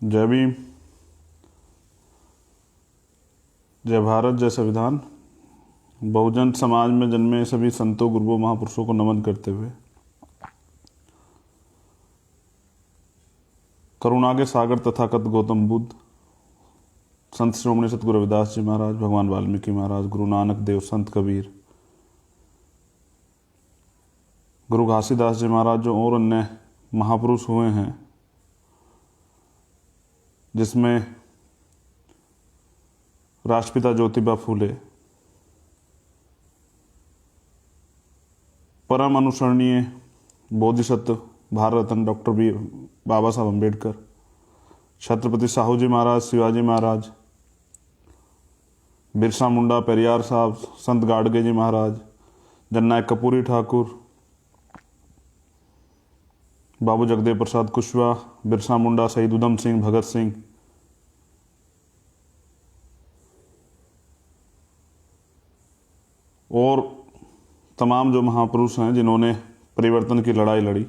जय भीम, जय भारत, जय संविधान। बहुजन समाज में जन्मे सभी संतों, गुरुओं, महापुरुषों को नमन करते हुए करुणा के सागर तथागत गौतम बुद्ध, संत श्रोमणी सतगुरु रविदास जी महाराज, भगवान वाल्मीकि महाराज, गुरु नानक देव, संत कबीर, गुरु घासीदास जी महाराज जो और अन्य महापुरुष हुए हैं, जिसमें राष्ट्रपिता ज्योतिबा फूले, परम अनुसरणीय बोधिसत्व भारत रत्न डॉक्टर बाबा साहब अम्बेडकर, छत्रपति साहू जी महाराज, शिवाजी महाराज, बिरसा मुंडा, पेरियार साहब, संत गाडगे जी महाराज, जननायक कपूरी ठाकुर, बाबू जगदेव प्रसाद कुशवाहा, बिरसा मुंडा, शहीद उधम सिंह, भगत सिंह, और तमाम जो महापुरुष हैं जिन्होंने परिवर्तन की लड़ाई लड़ी,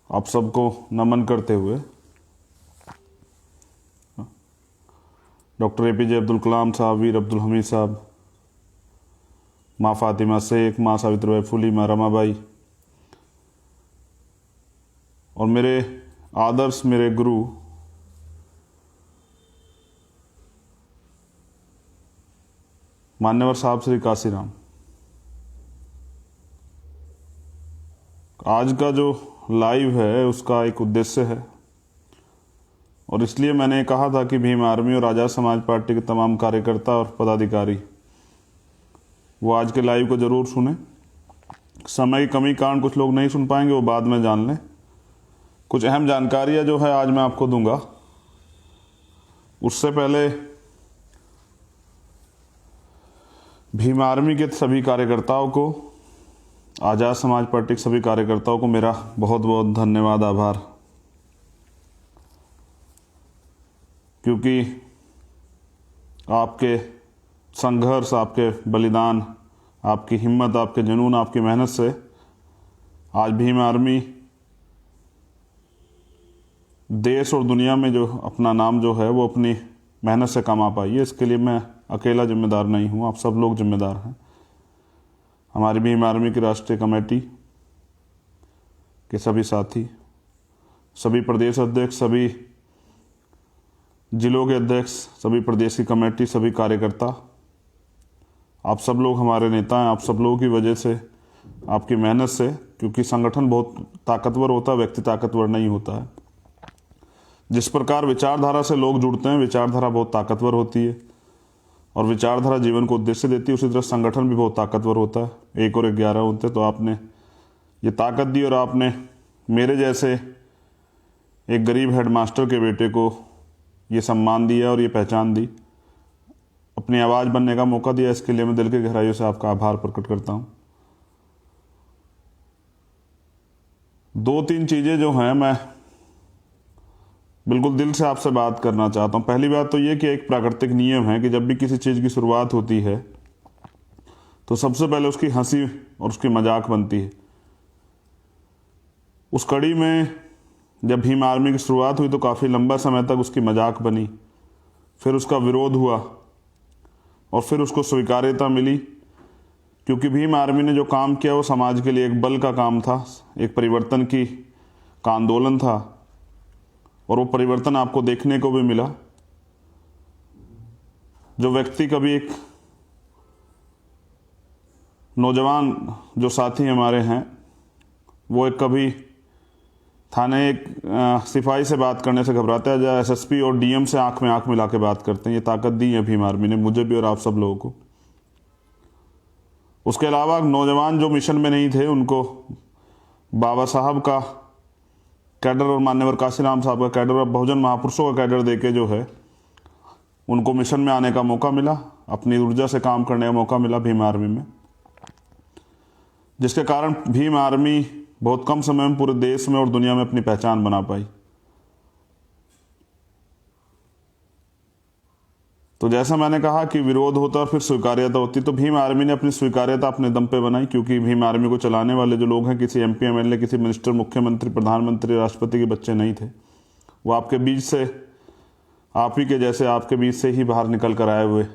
आप सबको नमन करते हुए डॉक्टर APJ अब्दुल कलाम साहब, वीर अब्दुल हमीद साहब, माँ फातिमा शेख, माँ सावित्रीबाई फुले, माँ रमाबाई, और मेरे आदर्श, मेरे गुरु मान्यवर साहब श्री काशीराम। आज का जो लाइव है उसका एक उद्देश्य है, और इसलिए मैंने कहा था कि भीम आर्मी और आज़ाद समाज पार्टी के तमाम कार्यकर्ता और पदाधिकारी वो आज के लाइव को ज़रूर सुने। समय की कमी कारण कुछ लोग नहीं सुन पाएंगे, वो बाद में जान लें। कुछ अहम जानकारियाँ जो है आज मैं आपको दूंगा। उससे पहले भीम आर्मी के सभी कार्यकर्ताओं को, आज़ाद समाज पार्टी के सभी कार्यकर्ताओं को मेरा बहुत बहुत धन्यवाद, आभार, क्योंकि आपके संघर्ष, आपके बलिदान, आपकी हिम्मत, आपके जुनून, आपकी मेहनत से आज भीम आर्मी देश और दुनिया में जो अपना नाम जो है वो अपनी मेहनत से कमा पाई है। इसके लिए मैं अकेला जिम्मेदार नहीं हूँ, आप सब लोग जिम्मेदार हैं। हमारी भीम आर्मी की राष्ट्रीय कमेटी के सभी साथी, सभी प्रदेश अध्यक्ष, सभी जिलों के अध्यक्ष, सभी प्रदेश की कमेटी, सभी कार्यकर्ता, आप सब लोग हमारे नेता हैं। आप सब लोगों की वजह से, आपकी मेहनत से, क्योंकि संगठन बहुत ताकतवर होता है, व्यक्ति ताकतवर नहीं होता है। जिस प्रकार विचारधारा से लोग जुड़ते हैं, विचारधारा बहुत ताकतवर होती है और विचारधारा जीवन को उद्देश्य देती है। उसी तरह संगठन भी बहुत ताकतवर होता है। 1 और 1 11 होते। तो आपने ये ताकत दी और आपने मेरे जैसे एक गरीब हेडमास्टर के बेटे को ये सम्मान दिया और ये पहचान दी, अपनी आवाज़ बनने का मौका दिया। इसके लिए मैं दिल की गहराइयों से आपका आभार प्रकट करता हूँ। 2-3 चीज़ें जो हैं मैं बिल्कुल दिल से आपसे बात करना चाहता हूँ। पहली बात तो ये कि एक प्राकृतिक नियम है कि जब भी किसी चीज़ की शुरुआत होती है तो सबसे पहले उसकी हंसी और उसकी मजाक बनती है। उस कड़ी में जब भीम आर्मी की शुरुआत हुई तो काफ़ी लंबा समय तक उसकी मजाक बनी, फिर उसका विरोध हुआ और फिर उसको स्वीकार्यता मिली, क्योंकि भीम आर्मी ने जो काम किया वो समाज के लिए एक बल का काम था, एक परिवर्तन का आंदोलन था, और वो परिवर्तन आपको देखने को भी मिला। जो व्यक्ति कभी एक नौजवान जो साथी हमारे हैं, वो एक कभी थाने एक सिपाही से बात करने से घबराता है, या SSP और DM से आंख में आंख मिला के बात करते हैं। ये ताकत दी है भीम आर्मी ने मुझे भी और आप सब लोगों को। उसके अलावा नौजवान जो मिशन में नहीं थे, उनको बाबा साहब का कैडर और मान्यवर काशीराम साहब का कैडर और बहुजन महापुरुषों का कैडर देके जो है उनको मिशन में आने का मौका मिला, अपनी ऊर्जा से काम करने का मौका मिला भीम आर्मी में, जिसके कारण भीम आर्मी बहुत कम समय में पूरे देश में और दुनिया में अपनी पहचान बना पाई। तो जैसा मैंने कहा कि विरोध होता और फिर स्वीकार्यता होती, तो भीम आर्मी ने अपनी स्वीकार्यता अपने दम पे बनाई, क्योंकि भीम आर्मी को चलाने वाले जो लोग हैं किसी MP MLA, किसी मिनिस्टर, मुख्यमंत्री, प्रधानमंत्री, राष्ट्रपति के बच्चे नहीं थे। वो आपके बीच से, आप ही के जैसे आपके बीच से ही बाहर निकल कर आए हुए,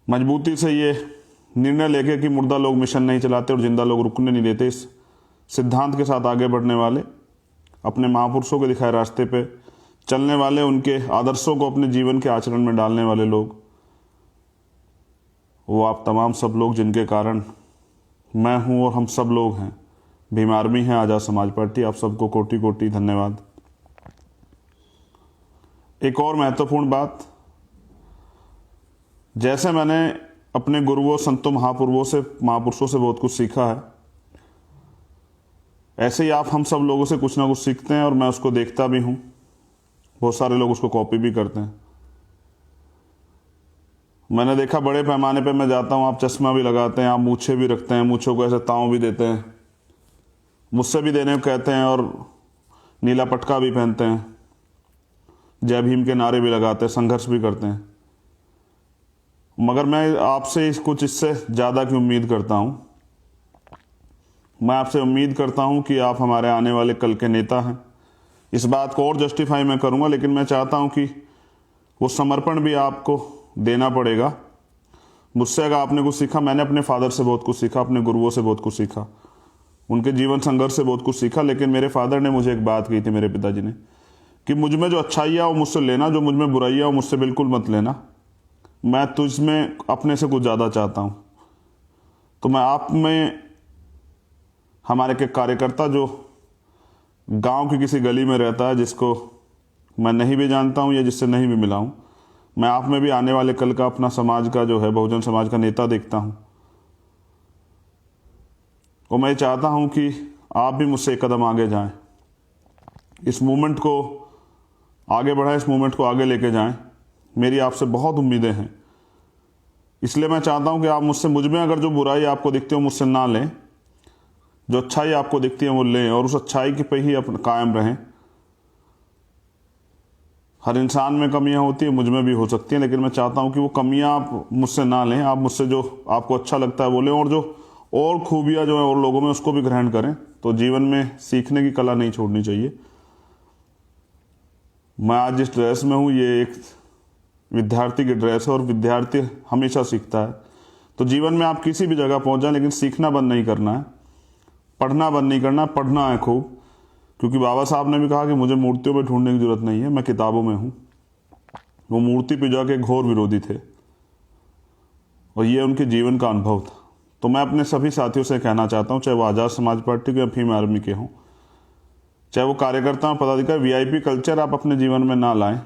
मजबूती से ये निर्णय लेके कि मुर्दा लोग मिशन नहीं चलाते और जिंदा लोग रुकने नहीं देते, इस सिद्धांत के साथ आगे बढ़ने वाले, अपने महापुरुषों के दिखाए रास्ते पे चलने वाले, उनके आदर्शों को अपने जीवन के आचरण में डालने वाले लोग, वो आप तमाम सब लोग जिनके कारण मैं हूँ और हम सब लोग हैं, भीम आर्मी है, आज़ाद समाज पार्टी। आप सबको कोटि कोटि धन्यवाद। एक और महत्वपूर्ण बात, जैसे मैंने अपने गुरुओं, संतों, महापुरुषों से बहुत कुछ सीखा है, ऐसे ही आप हम सब लोगों से कुछ ना कुछ सीखते हैं और मैं उसको देखता भी हूँ। बहुत सारे लोग उसको कॉपी भी करते हैं। मैंने देखा बड़े पैमाने पे मैं जाता हूँ, आप चश्मा भी लगाते हैं, आप मूछें भी रखते हैं, मूछों को ऐसे ताव भी देते हैं, मुझसे भी देने को कहते हैं, और नीला पटका भी पहनते हैं, जय भीम के नारे भी लगाते हैं, संघर्ष भी करते हैं। मगर मैं आपसे कुछ इससे ज़्यादा की उम्मीद करता हूँ। मैं आपसे उम्मीद करता हूँ कि आप हमारे आने वाले कल के नेता हैं। इस बात को और जस्टिफाई मैं करूँगा, लेकिन मैं चाहता हूँ कि वो समर्पण भी आपको देना पड़ेगा। मुझसे अगर आपने कुछ सीखा, मैंने अपने फादर से बहुत कुछ सीखा, अपने गुरुओं से बहुत कुछ सीखा, उनके जीवन संघर्ष से बहुत कुछ सीखा। लेकिन मेरे फादर ने मुझे एक बात कही थी, मेरे पिताजी ने, कि मुझ में जो अच्छाइयाँ हो मुझसे लेना, जो मुझ में बुराइयाँ हो मुझसे बिल्कुल मत लेना। मैं तुझ में अपने से कुछ ज़्यादा चाहता हूँ। तो मैं आप में, हमारे के कार्यकर्ता जो गांव की किसी गली में रहता है, जिसको मैं नहीं भी जानता हूँ या जिससे नहीं भी मिला हूँ, मैं आप में भी आने वाले कल का अपना समाज का जो है, बहुजन समाज का नेता देखता हूँ। और मैं चाहता हूँ कि आप भी मुझसे एक कदम आगे जाएं, इस मूवमेंट को आगे बढ़ाएं, इस मूवमेंट को आगे लेके जाएं। मेरी आपसे बहुत उम्मीदें हैं, इसलिए मैं चाहता हूँ कि आप मुझसे, मुझ में अगर जो बुराई आपको दिखती हो मुझसे ना लें, जो अच्छाई आपको दिखती है वो लें, और उस अच्छाई की पे ही कायम रहें। हर इंसान में कमियां होती है, मुझ में भी हो सकती हैं, लेकिन मैं चाहता हूं कि वो कमियां आप मुझसे ना लें, आप मुझसे जो आपको अच्छा लगता है वो लें, और जो और खूबियां जो है और लोगों में, उसको भी ग्रहण करें। तो जीवन में सीखने की कला नहीं छोड़नी चाहिए। मैं आज जिस ड्रेस में हूँ, ये एक विद्यार्थी की ड्रेस है, और विद्यार्थी हमेशा सीखता है। तो जीवन में आप किसी भी जगह पहुँच जाए, लेकिन सीखना बंद नहीं करना है, पढ़ना बंद नहीं करना, पढ़ना है खूब। क्योंकि बाबा साहब ने भी कहा कि मुझे मूर्तियों में ढूंढने की जरूरत नहीं है, मैं किताबों में हूँ। वो मूर्ति पूजा के घोर विरोधी थे, और ये उनके जीवन का अनुभव था। तो मैं अपने सभी साथियों से कहना चाहता हूँ, चाहे वो आज़ाद समाज पार्टी के या भीम आर्मी के हों, चाहे वो कार्यकर्ता पदाधिकारी, वीआईपी कल्चर आप अपने जीवन में ना लाएं।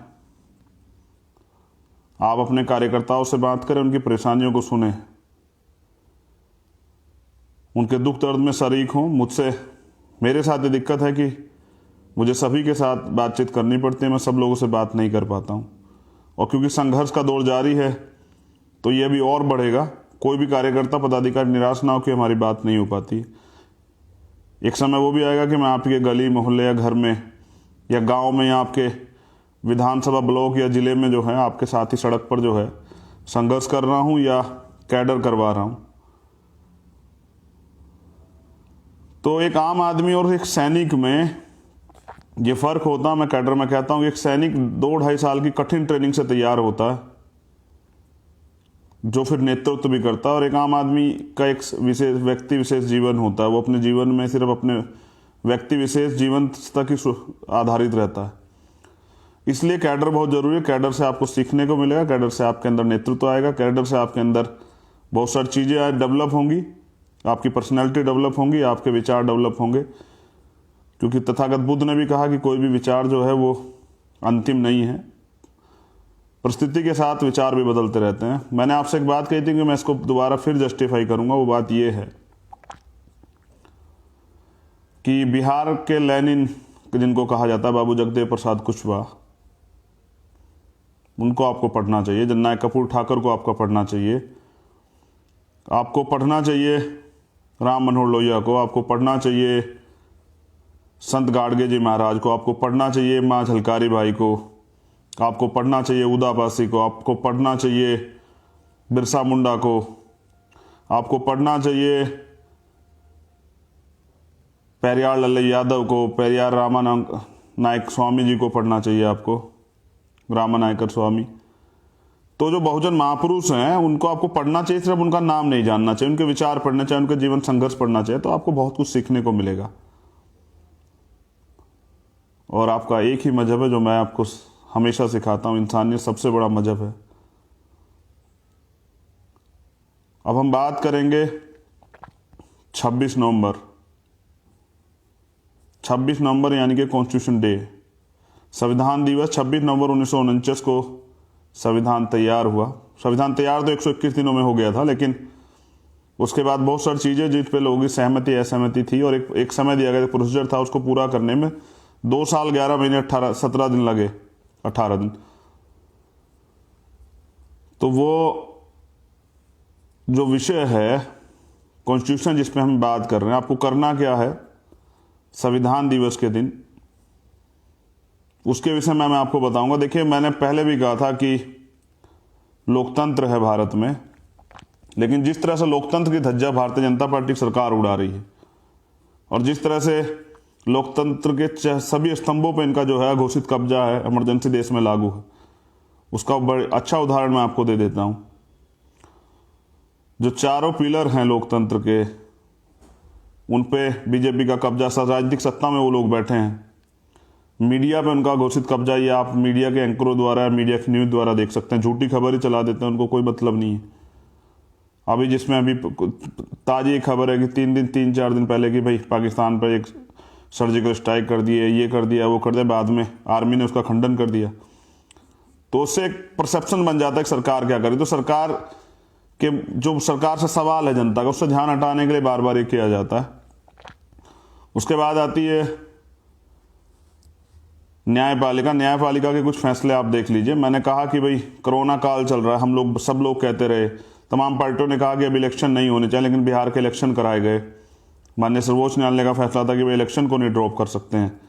आप अपने कार्यकर्ताओं से बात करें, उनकी परेशानियों को सुने, उनके दुख दर्द में शरीक हों। मुझसे, मेरे साथ ये दिक्कत है कि मुझे सभी के साथ बातचीत करनी पड़ती है, मैं सब लोगों से बात नहीं कर पाता हूँ। और क्योंकि संघर्ष का दौर जारी है, तो ये अभी और बढ़ेगा। कोई भी कार्यकर्ता पदाधिकारी निराश ना हो कि हमारी बात नहीं हो पाती। एक समय वो भी आएगा कि मैं आपके गली मोहल्ले या घर में या गांव में या आपके विधानसभा ब्लॉक या जिले में जो है, आपके साथ ही सड़क पर जो है संघर्ष कर रहा हूँ या कैडर करवा रहा हूँ। तो एक आम आदमी और एक सैनिक में ये फ़र्क होता है। मैं कैडर में कहता हूँ कि एक सैनिक 2-2.5 साल की कठिन ट्रेनिंग से तैयार होता है, जो फिर नेतृत्व भी करता है। और एक आम आदमी का एक व्यक्ति विशेष जीवन होता है, वो अपने जीवन में सिर्फ अपने व्यक्ति विशेष जीवन तक ही आधारित रहता है। इसलिए कैडर बहुत ज़रूरी है। कैडर से आपको सीखने को मिलेगा, कैडर से आपके अंदर नेतृत्व आएगा, कैडर से आपके अंदर बहुत सारी चीज़ें डेवलप होंगी, आपकी पर्सनैलिटी डेवलप होंगी, आपके विचार डेवलप होंगे। क्योंकि तथागत बुद्ध ने भी कहा कि कोई भी विचार जो है वो अंतिम नहीं है, परिस्थिति के साथ विचार भी बदलते रहते हैं। मैंने आपसे एक बात कही थी कि मैं इसको दोबारा फिर जस्टिफाई करूंगा। वो बात ये है कि बिहार के लेनिन, जिनको कहा जाता है बाबू जगदेव प्रसाद कुशवाहा, उनको आपको पढ़ना चाहिए। जननायक कपूर ठाकुर को आपको पढ़ना चाहिए। आपको पढ़ना चाहिए राम मनोहर लोहिया को, आपको पढ़ना चाहिए संत गाडगे जी महाराज को, आपको पढ़ना चाहिए माँ झलकारी बाई को, आपको पढ़ना चाहिए उदापासी को, आपको पढ़ना चाहिए बिरसा मुंडा को, आपको पढ़ना चाहिए पेरियार लल्लई यादव को, पेरियार नायक स्वामी जी को पढ़ना चाहिए आपको, रामानायकर स्वामी। तो जो बहुजन महापुरुष हैं उनको आपको पढ़ना चाहिए, सिर्फ उनका नाम नहीं जानना चाहिए, उनके विचार पढ़ने चाहिए, उनके जीवन संघर्ष पढ़ना चाहिए, तो आपको बहुत कुछ सीखने को मिलेगा। और आपका एक ही मजहब है जो मैं आपको हमेशा सिखाता हूं, इंसानियत सबसे बड़ा मजहब है। अब हम बात करेंगे 26 नवंबर। 26 नवंबर यानी कि कॉन्स्टिट्यूशन डे, संविधान दिवस। 26 नवंबर 1949 को संविधान तैयार हुआ। संविधान तैयार तो 121 दिनों में हो गया था, लेकिन उसके बाद बहुत सारी चीज़ें जिस पे लोगों की सहमति असहमति थी, और एक समय दिया गया, प्रोसीजर था, उसको पूरा करने में 2 साल 11 महीने 17 दिन लगे, 18 दिन। तो वो जो विषय है कॉन्स्टिट्यूशन जिस पे हम बात कर रहे हैं, आपको करना क्या है संविधान दिवस के दिन, उसके विषय में मैं आपको बताऊंगा। देखिए, मैंने पहले भी कहा था कि लोकतंत्र है भारत में, लेकिन जिस तरह से लोकतंत्र की धज्जा भारतीय जनता पार्टी की सरकार उड़ा रही है, और जिस तरह से लोकतंत्र के सभी स्तंभों पर इनका जो है घोषित कब्जा है, इमरजेंसी देश में लागू है, उसका बड़ा अच्छा उदाहरण मैं आपको दे देता हूं। जो चारों पिलर हैं लोकतंत्र के, उन पे बीजेपी का कब्जा, राजनीतिक सत्ता में वो लोग बैठे हैं। मीडिया पे उनका घोषित कब्जा, ये आप मीडिया के एंकरों द्वारा, मीडिया की न्यूज़ द्वारा देख सकते हैं। झूठी खबर ही चला देते हैं, उनको कोई मतलब नहीं है। अभी जिसमें अभी ताज़ी खबर है कि 3-4 दिन पहले कि भाई पाकिस्तान पर एक सर्जिकल स्ट्राइक कर दिए, ये कर दिया, वो कर दिया, बाद में आर्मी ने उसका खंडन कर दिया। तो उससे एक परसेप्शन बन जाता है कि सरकार क्या करे। तो सरकार के जो सरकार से सवाल है जनता का, उससे ध्यान हटाने के लिए बार बार ये किया जाता है। उसके बाद आती है न्यायपालिका। न्यायपालिका के कुछ फैसले आप देख लीजिए। मैंने कहा कि भाई कोरोना काल चल रहा है, हम लोग सब लोग कहते रहे, तमाम पार्टियों ने कहा कि अब इलेक्शन नहीं होने चाहिए, लेकिन बिहार के इलेक्शन कराए गए। माननीय सर्वोच्च न्यायालय का फैसला था कि भाई इलेक्शन को नहीं ड्रॉप कर सकते हैं,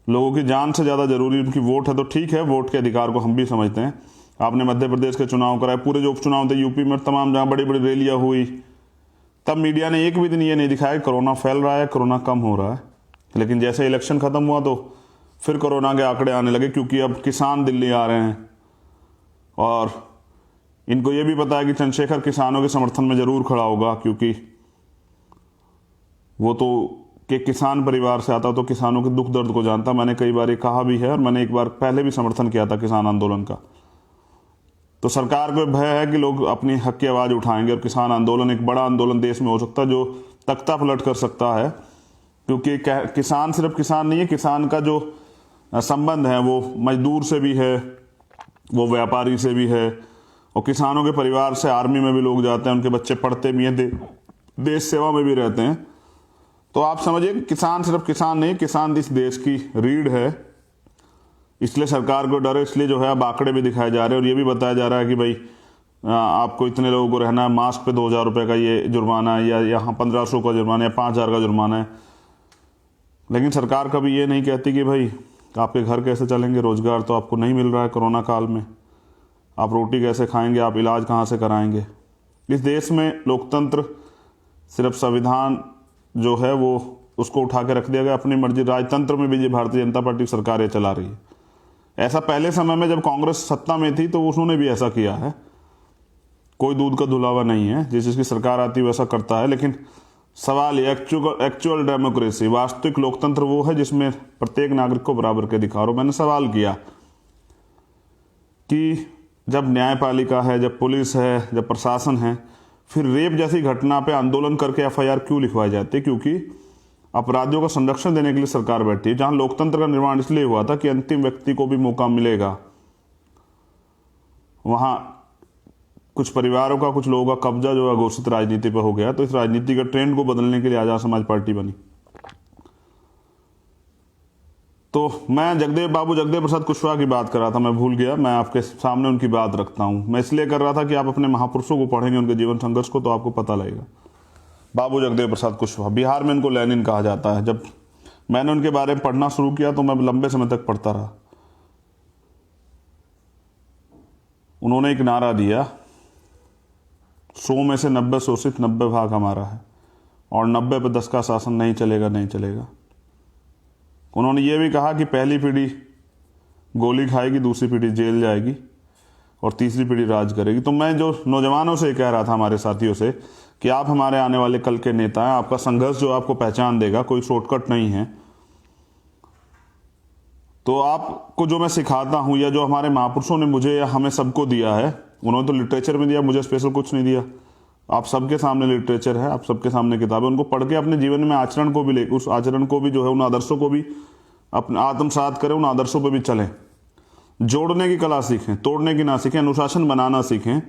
लोगों की जान से ज़्यादा जरूरी उनकी वोट है। तो ठीक है, वोट के अधिकार को हम भी समझते हैं। आपने मध्य प्रदेश के चुनाव कराए, पूरे जो उपचुनाव थे यूपी में, तमाम जहाँ बड़ी बड़ी रैलियाँ हुई, तब मीडिया ने एक भी दिन ये नहीं दिखाया कि कोरोना फैल रहा है, कोरोना कम हो रहा है। लेकिन जैसे इलेक्शन खत्म हुआ तो फिर कोरोना के आंकड़े आने लगे, क्योंकि अब किसान दिल्ली आ रहे हैं, और इनको ये भी पता है कि चंद्रशेखर किसानों के समर्थन में जरूर खड़ा होगा, क्योंकि वो तो कि किसान परिवार से आता, तो किसानों के दुख दर्द को जानता। मैंने कई बार ये कहा भी है, और मैंने एक बार पहले भी समर्थन किया था किसान आंदोलन का। तो सरकार को भय है कि लोग अपनी हक की आवाज़ उठाएंगे, और किसान आंदोलन एक बड़ा आंदोलन देश में हो सकता है जो तख्ता पलट कर सकता है। क्योंकि किसान सिर्फ किसान नहीं है, किसान का जो संबंध है वो मजदूर से भी है, वो व्यापारी से भी है, और किसानों के परिवार से आर्मी में भी लोग जाते हैं, उनके बच्चे पढ़ते भी हैं, देश सेवा में भी रहते हैं। तो आप समझिए किसान सिर्फ किसान नहीं, किसान इस देश की रीढ़ है। इसलिए सरकार को डर है, इसलिए जो है अब आंकड़े भी दिखाए जा रहे हैं, और ये भी बताया जा रहा है कि भाई आपको इतने लोगों को रहना है, मास्क पे 2000 रुपये का ये जुर्माना है, या यहाँ 1500 का जुर्माना है, 5000 का जुर्माना है। लेकिन सरकार कभी ये नहीं कहती कि भाई आपके घर कैसे चलेंगे, रोजगार तो आपको नहीं मिल रहा है कोरोना काल में, आप रोटी कैसे खाएंगे, आप इलाज कहाँ से कराएंगे। इस देश में लोकतंत्र सिर्फ संविधान जो है वो उसको उठा के रख दिया गया, अपनी मर्जी। राजतंत्र में भी ये भारतीय जनता पार्टी सरकार ये चला रही है। ऐसा पहले समय में जब कांग्रेस सत्ता में थी तो उन्होंने भी ऐसा किया है, कोई दूध का धुलावा नहीं है, जिस जिसकी सरकार आती है वैसा करता है। लेकिन सवाल ये एक्चुअल डेमोक्रेसी, वास्तविक लोकतंत्र वो है जिसमें प्रत्येक नागरिक को बराबर के अधिकार हो। मैंने सवाल किया कि जब न्यायपालिका है, जब पुलिस है, जब प्रशासन है, फिर रेप जैसी घटना पे आंदोलन करके एफआईआर क्यों लिखवाई जाती है? क्योंकि अपराधियों को संरक्षण देने के लिए सरकार बैठी है। जहां लोकतंत्र का निर्माण इसलिए हुआ था कि अंतिम व्यक्ति को भी मौका मिलेगा, वहां कुछ परिवारों का, कुछ लोगों का कब्जा जो है घोषित राजनीति पर हो गया। तो इस राजनीति के ट्रेंड को बदलने के लिए आजाद समाज पार्टी बनी। तो मैं बाबू जगदेव प्रसाद कुशवाहा की बात कर रहा था, मैं भूल गया, मैं आपके सामने उनकी बात रखता हूं। मैं इसलिए कर रहा था कि आप अपने महापुरुषों को पढ़ेंगे, उनके जीवन संघर्ष को, तो आपको पता लगेगा। बाबू जगदेव प्रसाद कुशवाहा, बिहार में इनको लेनिन कहा जाता है। जब मैंने उनके बारे में पढ़ना शुरू किया तो मैं लंबे समय तक पढ़ता रहा। उन्होंने एक नारा दिया, 100 में से 90 शोषित, 90 भाग हमारा है, और 90 पे 10 का शासन नहीं चलेगा, नहीं चलेगा। उन्होंने ये भी कहा कि पहली पीढ़ी गोली खाएगी, दूसरी पीढ़ी जेल जाएगी और तीसरी पीढ़ी राज करेगी। तो मैं जो नौजवानों से कह रहा था, हमारे साथियों से, कि आप हमारे आने वाले कल के नेता हैं। आपका संघर्ष जो आपको पहचान देगा, कोई शॉर्टकट नहीं है। तो आपको जो मैं सिखाता हूं, या जो हमारे महापुरुषों ने मुझे या हमें सबको दिया है, उन्होंने तो लिटरेचर में दिया, मुझे स्पेशल कुछ नहीं दिया। आप सबके सामने लिटरेचर है, आप सबके सामने किताब है। उनको पढ़ के अपने जीवन में आचरण को भी ले, उस आचरण को भी जो है, उन आदर्शों को भी अपने आत्मसात करें, उन आदर्शों पर भी चलें। जोड़ने की कला सीखें, तोड़ने की ना सीखें। अनुशासन बनाना सीखें,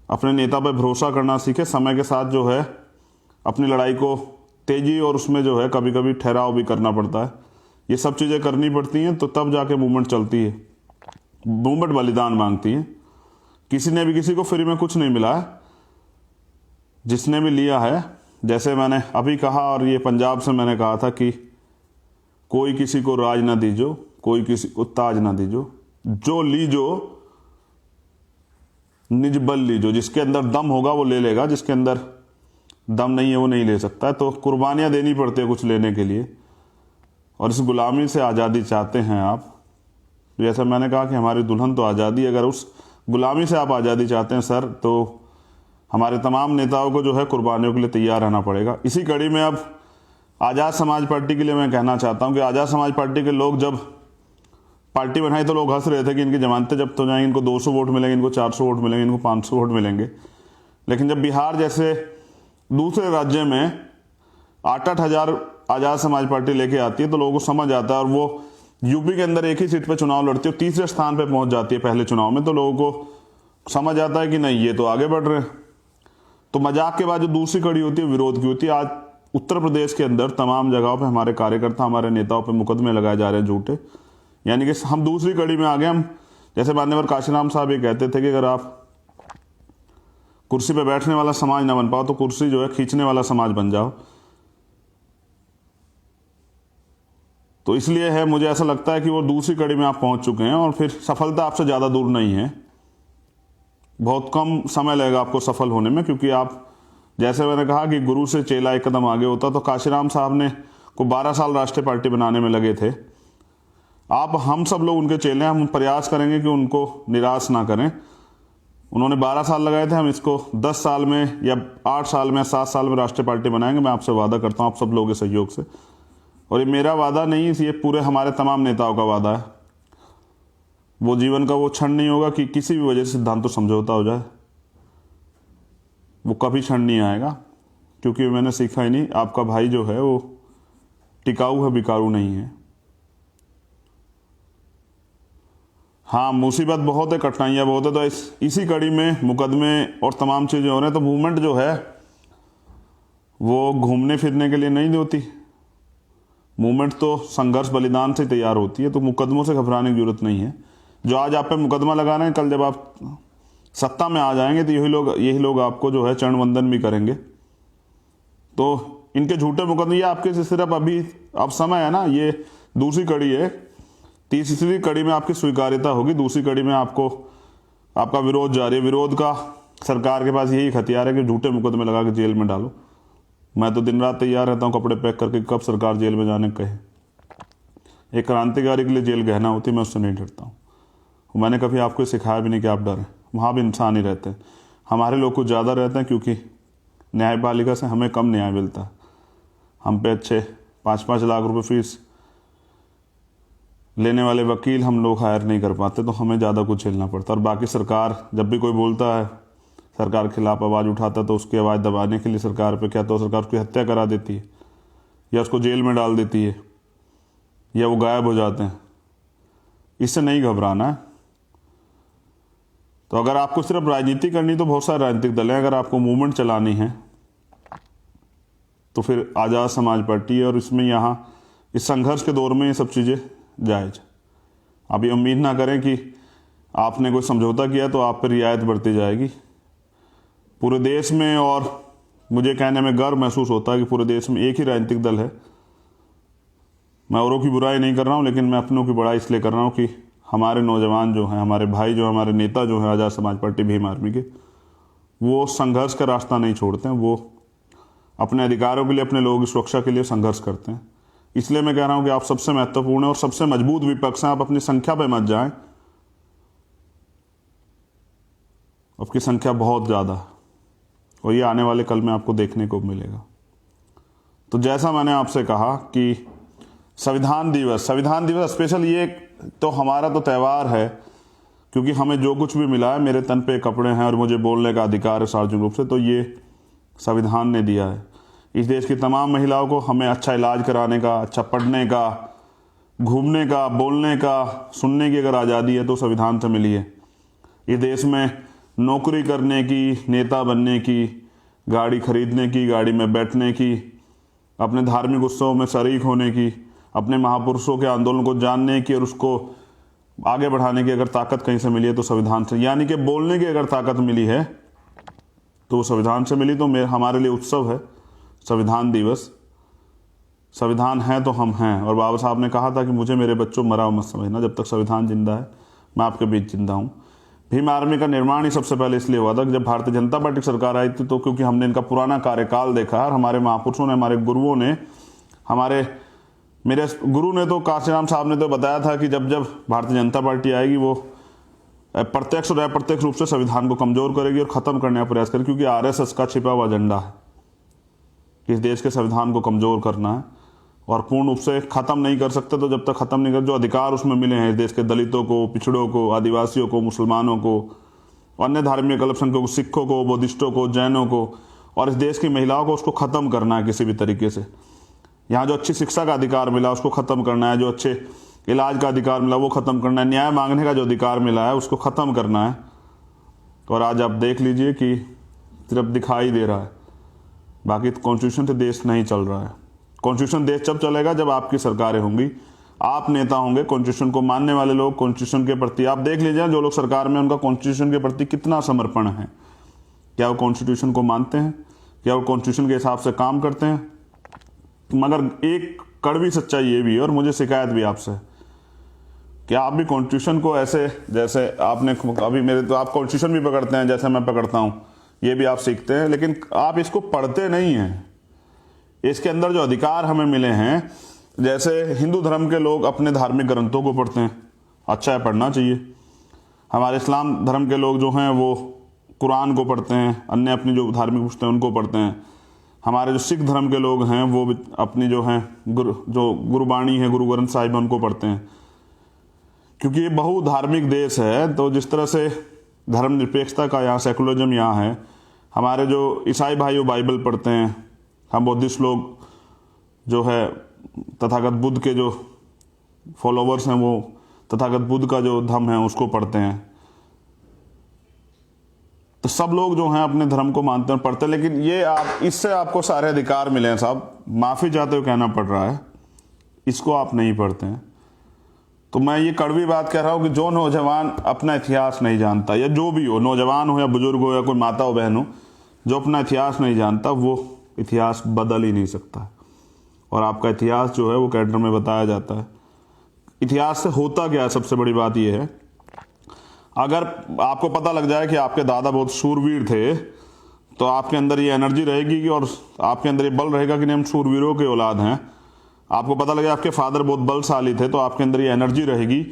अपने नेता पर भरोसा करना सीखें। समय के साथ जो है अपनी लड़ाई को तेजी, और उसमें जो है कभी कभी ठहराव भी करना पड़ता है। ये सब चीज़ें करनी पड़ती हैं, तो तब जाके मूवमेंट चलती है। मूवमेंट बलिदान मांगती है। किसी ने भी किसी को फ्री में कुछ नहीं मिला है। जिसने भी लिया है, जैसे मैंने अभी कहा, और ये पंजाब से मैंने कहा था कि कोई किसी को राज ना दीजो, कोई किसी को ताज ना दीजो, जो लीजो निज बल लीजो। जिसके अंदर दम होगा वो ले लेगा, जिसके अंदर दम नहीं है वो नहीं ले सकता। तो कुर्बानियां देनी पड़ती है कुछ लेने के लिए। और इस गुलामी से आज़ादी चाहते हैं आप, जैसा मैंने कहा कि हमारी दुल्हन तो आज़ादी। अगर उस गुलामी से आप आज़ादी चाहते हैं सर, तो हमारे तमाम नेताओं को जो है कुर्बानियों के लिए तैयार रहना पड़ेगा। इसी कड़ी में अब आज़ाद समाज पार्टी के लिए मैं कहना चाहता हूं कि आज़ाद समाज पार्टी के लोग जब पार्टी बनाई तो लोग हंस रहे थे कि इनकी जमानतें जब्त हो जाएंगी, इनको 200 वोट मिलेंगे, इनको 400 वोट मिलेंगे, इनको 500 वोट मिलेंगे। लेकिन जब बिहार जैसे दूसरे राज्य में 8-8 हज़ार आज़ाद समाज पार्टी लेके आती है, तो लोगों को समझ आता है। और वो यूपी के अंदर एक ही सीट पे चुनाव लड़ती है, तीसरे स्थान पे पहुंच जाती है पहले चुनाव में, तो लोगों को समझ आता है कि नहीं, ये तो आगे बढ़ रहे हैं। तो मजाक के बाद जो दूसरी कड़ी होती है, विरोध की होती है। आज उत्तर प्रदेश के अंदर तमाम जगहों पे हमारे कार्यकर्ता, हमारे नेताओं पे मुकदमे लगाए जा रहे हैं झूठे। यानी कि हम दूसरी कड़ी में आ गए। हम, जैसे मान्यवर काशीराम साहब ये कहते थे कि अगर आप कुर्सी पे बैठने वाला समाज ना बन पाओ, तो कुर्सी जो है खींचने वाला समाज बन जाओ। तो इसलिए है, मुझे ऐसा लगता है कि वो दूसरी कड़ी में आप पहुंच चुके हैं, और फिर सफलता आपसे ज़्यादा दूर नहीं है। बहुत कम समय लगेगा आपको सफल होने में, क्योंकि आप, जैसे मैंने कहा कि गुरु से चेला एक कदम आगे होता। तो काशीराम साहब ने को 12 साल राष्ट्रीय पार्टी बनाने में लगे थे। आप, हम सब लोग उनके चेले हैं। हम प्रयास करेंगे कि उनको निराश ना करें। उन्होंने 12 साल लगाए थे, हम इसको 10 साल में या 8 साल में, 7 साल में राष्ट्रीय पार्टी बनाएंगे। मैं आपसे वादा करता हूँ, आप सब लोगों के सहयोग से। और ये मेरा वादा नहीं, ये पूरे हमारे तमाम नेताओं का वादा है। वो जीवन का वो क्षण नहीं होगा कि किसी भी वजह से सिद्धांतों समझौता हो जाए। वो कभी क्षण नहीं आएगा, क्योंकि मैंने सीखा ही नहीं। आपका भाई जो है वो टिकाऊ है, बिकाऊ नहीं है। हाँ, मुसीबत बहुत है, कठिनाइयाँ बहुत है। तो इसी कड़ी में मुकदमे और तमाम चीज़ें हो रहे हैं। तो मूवमेंट जो है वो घूमने फिरने के लिए नहीं होती। मूवमेंट तो संघर्ष बलिदान से तैयार होती है। तो मुकदमों से घबराने की जरूरत नहीं है। जो आज आप पे मुकदमा लगा रहे हैं, कल जब आप सत्ता में आ जाएंगे तो यही लोग आपको जो है चरण वंदन भी करेंगे। तो इनके झूठे मुकदमे, ये आपके सिर्फ अभी अब समय है ना, ये दूसरी कड़ी है। तीसरी कड़ी में आपकी स्वीकार्यता होगी, दूसरी कड़ी में आपको आपका विरोध जारी है। विरोध का सरकार के पास यही हथियार है कि झूठे मुकदमे लगा के जेल में डालो। मैं तो दिन रात तैयार रहता हूँ कपड़े पैक करके, कब सरकार जेल में जाने कहे। एक क्रांतिकारी के लिए जेल गहना होती है, मैं उससे नहीं डरता हूँ। मैंने कभी आपको सिखाया भी नहीं कि आप डरें। वहाँ भी इंसान ही रहते हैं। हमारे लोग कुछ ज़्यादा रहते हैं, क्योंकि न्यायपालिका से हमें कम न्याय मिलता है। हम पे अच्छे 5-5 लाख रुपए फीस लेने वाले वकील हम लोग हायर नहीं कर पाते, तो हमें ज़्यादा कुछ झेलना पड़ता है। और बाकी सरकार, जब भी कोई बोलता है, सरकार के खिलाफ आवाज़ उठाता है, तो उसकी आवाज़ दबाने के लिए सरकार पे क्या, तो सरकार उसकी हत्या करा देती है, या उसको जेल में डाल देती है, या वो गायब हो जाते हैं। इससे नहीं घबराना है। तो अगर आपको सिर्फ राजनीति करनी, तो बहुत सारे राजनीतिक दल हैं। अगर आपको मूवमेंट चलानी है तो फिर आज़ाद समाज पार्टी है। और इसमें यहाँ इस संघर्ष के दौर में ये सब चीज़ें जायज़। आप ये उम्मीद ना करें कि आपने कोई समझौता किया तो आप पर रियायत बढ़ती जाएगी। पूरे देश में, और मुझे कहने में गर्व महसूस होता है कि पूरे देश में एक ही राजनीतिक दल है। मैं औरों की बुराई नहीं कर रहा हूँ, लेकिन मैं अपनों की बड़ाई इसलिए कर रहा हूँ कि हमारे नौजवान जो हैं, हमारे भाई जो, हमारे नेता जो हैं आज़ाद समाज पार्टी भीम आर्मी के, वो संघर्ष का रास्ता नहीं छोड़ते हैं। वो अपने अधिकारों के लिए, अपने लोगों की सुरक्षा के लिए संघर्ष करते हैं। इसलिए मैं कह रहा हूं कि आप सबसे महत्वपूर्ण है और सबसे मजबूत विपक्ष हैं। आप अपनी संख्या पे मत जाएं, आपकी संख्या बहुत ज़्यादा है और ये आने वाले कल में आपको देखने को मिलेगा। तो जैसा मैंने आपसे कहा कि संविधान दिवस स्पेशल, ये तो हमारा तो त्यौहार है, क्योंकि हमें जो कुछ भी मिला है, मेरे तन पे कपड़े हैं और मुझे बोलने का अधिकार है सार्वजनिक रूप से, तो ये संविधान ने दिया है। इस देश की तमाम महिलाओं को हमें अच्छा इलाज कराने का, अच्छा पढ़ने का, घूमने का, बोलने का, सुनने की अगर आज़ादी है तो संविधान से मिली है। इस देश में नौकरी करने की, नेता बनने की, गाड़ी खरीदने की, गाड़ी में बैठने की, अपने धार्मिक उत्सवों में शरीक होने की, अपने महापुरुषों के आंदोलन को जानने की और उसको आगे बढ़ाने की अगर ताकत कहीं से मिली है तो संविधान से। यानी कि बोलने की अगर ताकत मिली है तो वो संविधान से मिली। तो हमारे लिए उत्सव है संविधान दिवस। संविधान है तो हम हैं। और बाबा साहब ने कहा था कि मुझे मेरे बच्चों मरा हुआ मत समझना, जब तक संविधान जिंदा है मैं आपके बीच जिंदा हूँ। भीम आर्मी का निर्माण ही सबसे पहले इसलिए हुआ था कि जब भारतीय जनता पार्टी की सरकार आई थी, तो क्योंकि हमने इनका पुराना कार्यकाल देखा और हमारे महापुरुषों ने, हमारे गुरुओं ने, मेरे गुरु ने तो, काशीराम साहब ने तो बताया था कि जब जब भारतीय जनता पार्टी आएगी वो प्रत्यक्ष और अप्रत्यक्ष रूप से संविधान को कमजोर करेगी और खत्म करने का प्रयास करेगी, क्योंकि आरएसएस का छिपा हुआ एजेंडा है कि इस देश के संविधान को कमजोर करना है और पूर्ण रूप से खत्म नहीं कर सकते। तो जब तक खत्म नहीं कर, जो अधिकार उसमें मिले हैं इस देश के दलितों को, पिछड़ों को, आदिवासियों को, मुसलमानों को, अन्य धार्मिक अल्पसंख्यकों को, सिखों को, बुद्धिस्टों को, जैनों को और इस देश की महिलाओं को, उसको खत्म करना है किसी भी तरीके से। यहाँ जो अच्छी शिक्षा का अधिकार मिला उसको खत्म करना है, जो अच्छे इलाज का अधिकार मिला वो खत्म करना है, न्याय मांगने का जो अधिकार मिला है उसको खत्म करना है। और आज आप देख लीजिए कि सिर्फ दिखाई दे रहा है, बाकी कॉन्स्टिट्यूशन से देश नहीं चल रहा है। कॉन्स्टिट्यूशन देश जब चलेगा जब आपकी सरकारें होंगी, आप नेता होंगे, कॉन्स्टिट्यूशन को मानने वाले लोग, कॉन्स्टिट्यूशन के प्रति आप देख लीजिए जो लोग सरकार में, उनका कॉन्स्टिट्यूशन के प्रति कितना समर्पण है। क्या वो कॉन्स्टिट्यूशन को मानते हैं? क्या वो कॉन्स्टिट्यूशन के हिसाब से काम करते हैं? मगर एक कड़वी सच्चाई ये भी है, और मुझे शिकायत भी आपसे, कि आप भी कॉन्स्टिट्यूशन को ऐसे, जैसे आपने अभी मेरे, तो आप कॉन्स्टिट्यूशन भी पकड़ते हैं जैसे मैं पकड़ता हूँ, ये भी आप सीखते हैं, लेकिन आप इसको पढ़ते नहीं हैं। इसके अंदर जो अधिकार हमें मिले हैं, जैसे हिंदू धर्म के लोग अपने धार्मिक ग्रंथों को पढ़ते हैं, अच्छा है, पढ़ना चाहिए। हमारे इस्लाम धर्म के लोग जो हैं वो कुरान को पढ़ते हैं, अन्य अपनी जो धार्मिक पुस्तकें उनको पढ़ते हैं। हमारे जो सिख धर्म के लोग हैं वो अपनी जो हैं जो गुरुबाणी है, गुरु ग्रंथ साहिब है, उनको पढ़ते हैं। क्योंकि ये बहुधार्मिक देश है, तो जिस तरह से धर्मनिरपेक्षता का यहाँ सेकुलरिज्म यहाँ है, हमारे जो ईसाई भाई वो बाइबल पढ़ते हैं, हम बुद्धिस्ट लोग जो है तथागत बुद्ध के जो फॉलोवर्स हैं वो तथागत बुद्ध का जो धर्म है उसको पढ़ते हैं। तो सब लोग जो हैं अपने धर्म को मानते हैं, पढ़ते हैं, लेकिन ये आप, इससे आपको सारे अधिकार मिले हैं साहब, माफ़ी चाहते हुए कहना पड़ रहा है, इसको आप नहीं पढ़ते हैं। तो मैं ये कड़वी बात कह रहा हूँ कि जो नौजवान अपना इतिहास नहीं जानता, या जो भी हो, नौजवान हो या बुजुर्ग हो या कोई माता हो बहन हो, जो अपना इतिहास नहीं जानता वो इतिहास बदल ही नहीं सकता। और आपका इतिहास जो है वो कैलेंडर में बताया जाता है। इतिहास से होता क्या है, सबसे बड़ी बात यह है, अगर आपको पता लग जाए कि आपके दादा बहुत शूरवीर थे, तो आपके अंदर ये एनर्जी रहेगी कि, और आपके अंदर ये बल रहेगा कि नहीं हम शूरवीरों के औलाद हैं। आपको पता लगे आपके फादर बहुत बलशाली थे, तो आपके अंदर ये एनर्जी रहेगी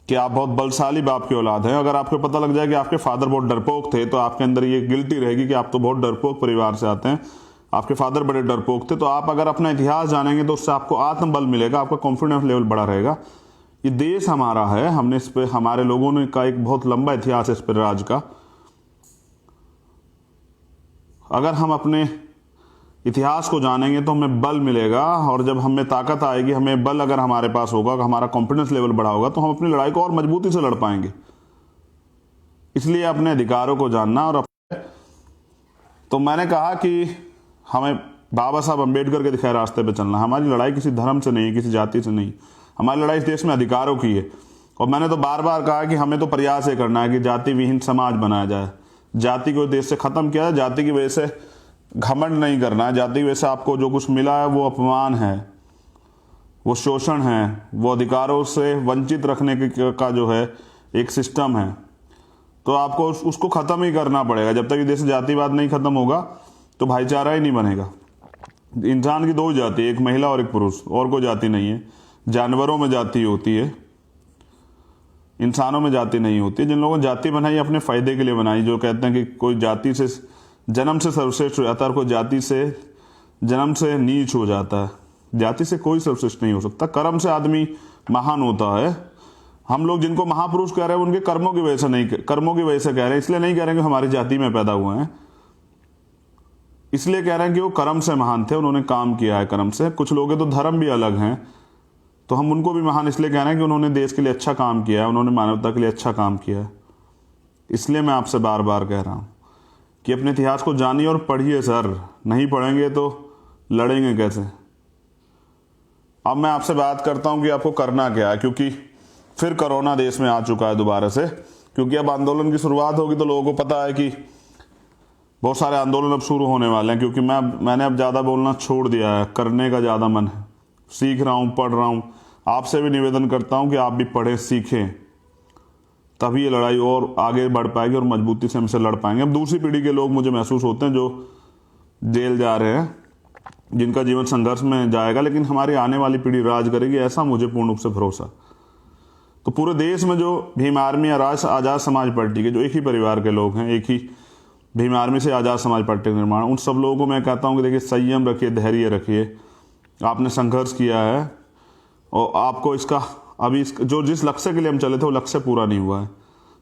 कि आप बहुत बलशाली बाप के औलाद हैं। अगर आपको पता लग जाए कि आपके फादर बहुत डरपोक थे, तो आपके अंदर ये गिल्टी रहेगी कि आप तो बहुत डरपोक परिवार से आते हैं, आपके फादर बड़े डरपोक थे। तो आप अगर अपना इतिहास जानेंगे तो उससे आपको आत्मबल मिलेगा, आपका कॉन्फिडेंस लेवल बढ़ा रहेगा। ये देश हमारा है, हमने इस पे, हमारे लोगों ने का एक बहुत लंबा इतिहास है इस पर राज का। अगर हम अपने इतिहास को जानेंगे तो हमें बल मिलेगा, और जब हमें ताकत आएगी, हमें बल अगर हमारे पास होगा, हमारा कॉन्फिडेंस लेवल बढ़ा होगा, तो हम अपनी लड़ाई को और मजबूती से लड़ पाएंगे। इसलिए अपने अधिकारों को जानना। और तो मैंने कहा कि हमें बाबा साहब अम्बेडकर के दिखाए रास्ते पे चलना। हमारी लड़ाई किसी धर्म से नहीं, किसी जाति से नहीं, हमारी लड़ाई इस देश में अधिकारों की है। और मैंने तो बार बार कहा कि हमें तो प्रयास ये करना है कि जाति विहीन समाज बनाया जाए, जाति को देश से खत्म किया जाए। जाति की वजह से घमंड नहीं करना है, जाति की वजह से आपको जो कुछ मिला है वो अपमान है, वो शोषण है, वो अधिकारों से वंचित रखने का जो है एक सिस्टम है, तो आपको उसको खत्म ही करना पड़ेगा। जब तक ये देश से जातिवाद नहीं खत्म होगा तो भाईचारा ही नहीं बनेगा। इंसान की दो ही जाति है, एक महिला और एक पुरुष, और कोई जाति नहीं है। जानवरों में जाति होती है, इंसानों में जाति नहीं होती। जिन लोगों ने जाति बनाई अपने फायदे के लिए बनाई, जो कहते हैं कि कोई जाति से जन्म से सर्वश्रेष्ठ हो जाता है और कोई जाति से जन्म से नीच हो जाता है। जाति से कोई सर्वश्रेष्ठ नहीं हो सकता, कर्म से आदमी महान होता है। हम लोग जिनको महापुरुष कह रहे हैं उनके कर्मों की वजह से नहीं, कर्मों की वजह से कह रहे हैं, इसलिए नहीं कह रहे हैं कि हमारी जाति में पैदा हुए हैं, इसलिए कह रहे हैं कि वो कर्म से महान थे, उन्होंने काम किया है कर्म से। कुछ लोग तो धर्म भी अलग हैं, तो हम उनको भी महान इसलिए कह रहे हैं कि उन्होंने देश के लिए अच्छा काम किया है, उन्होंने मानवता के लिए अच्छा काम किया है। इसलिए मैं आपसे बार बार कह रहा हूँ कि अपने इतिहास को जानिए और पढ़िए सर, नहीं पढ़ेंगे तो लड़ेंगे कैसे। अब मैं आपसे बात करता हूँ कि आपको करना क्या है, क्योंकि फिर कोरोना देश में आ चुका है दोबारा से, क्योंकि अब आंदोलन की शुरुआत होगी तो लोगों को पता है कि बहुत सारे आंदोलन अब शुरू होने वाले हैं। क्योंकि मैंने अब ज़्यादा बोलना छोड़ दिया है, करने का ज़्यादा मन है, सीख रहा हूँ, पढ़ रहा हूँ। आपसे भी निवेदन करता हूँ कि आप भी पढ़ें, सीखें, तभी ये लड़ाई और आगे बढ़ पाएगी और मजबूती से हमसे लड़ पाएंगे। अब दूसरी पीढ़ी के लोग मुझे महसूस होते हैं जो जेल जा रहे हैं, जिनका जीवन संघर्ष में जाएगा, लेकिन हमारी आने वाली पीढ़ी राज करेगी, ऐसा मुझे पूर्ण रूप से भरोसा। तो पूरे देश में जो भीम आर्मी या आज़ाद समाज पार्टी के जो एक ही परिवार के लोग हैं, एक ही भीम आर्मी से आज़ाद समाज पार्टी का निर्माण, उन सब लोगों को मैं कहता हूँ कि देखिए संयम रखिए, धैर्य रखिए। आपने संघर्ष किया है और आपको इसका अभी जो जिस लक्ष्य के लिए हम चले थे वो लक्ष्य पूरा नहीं हुआ है,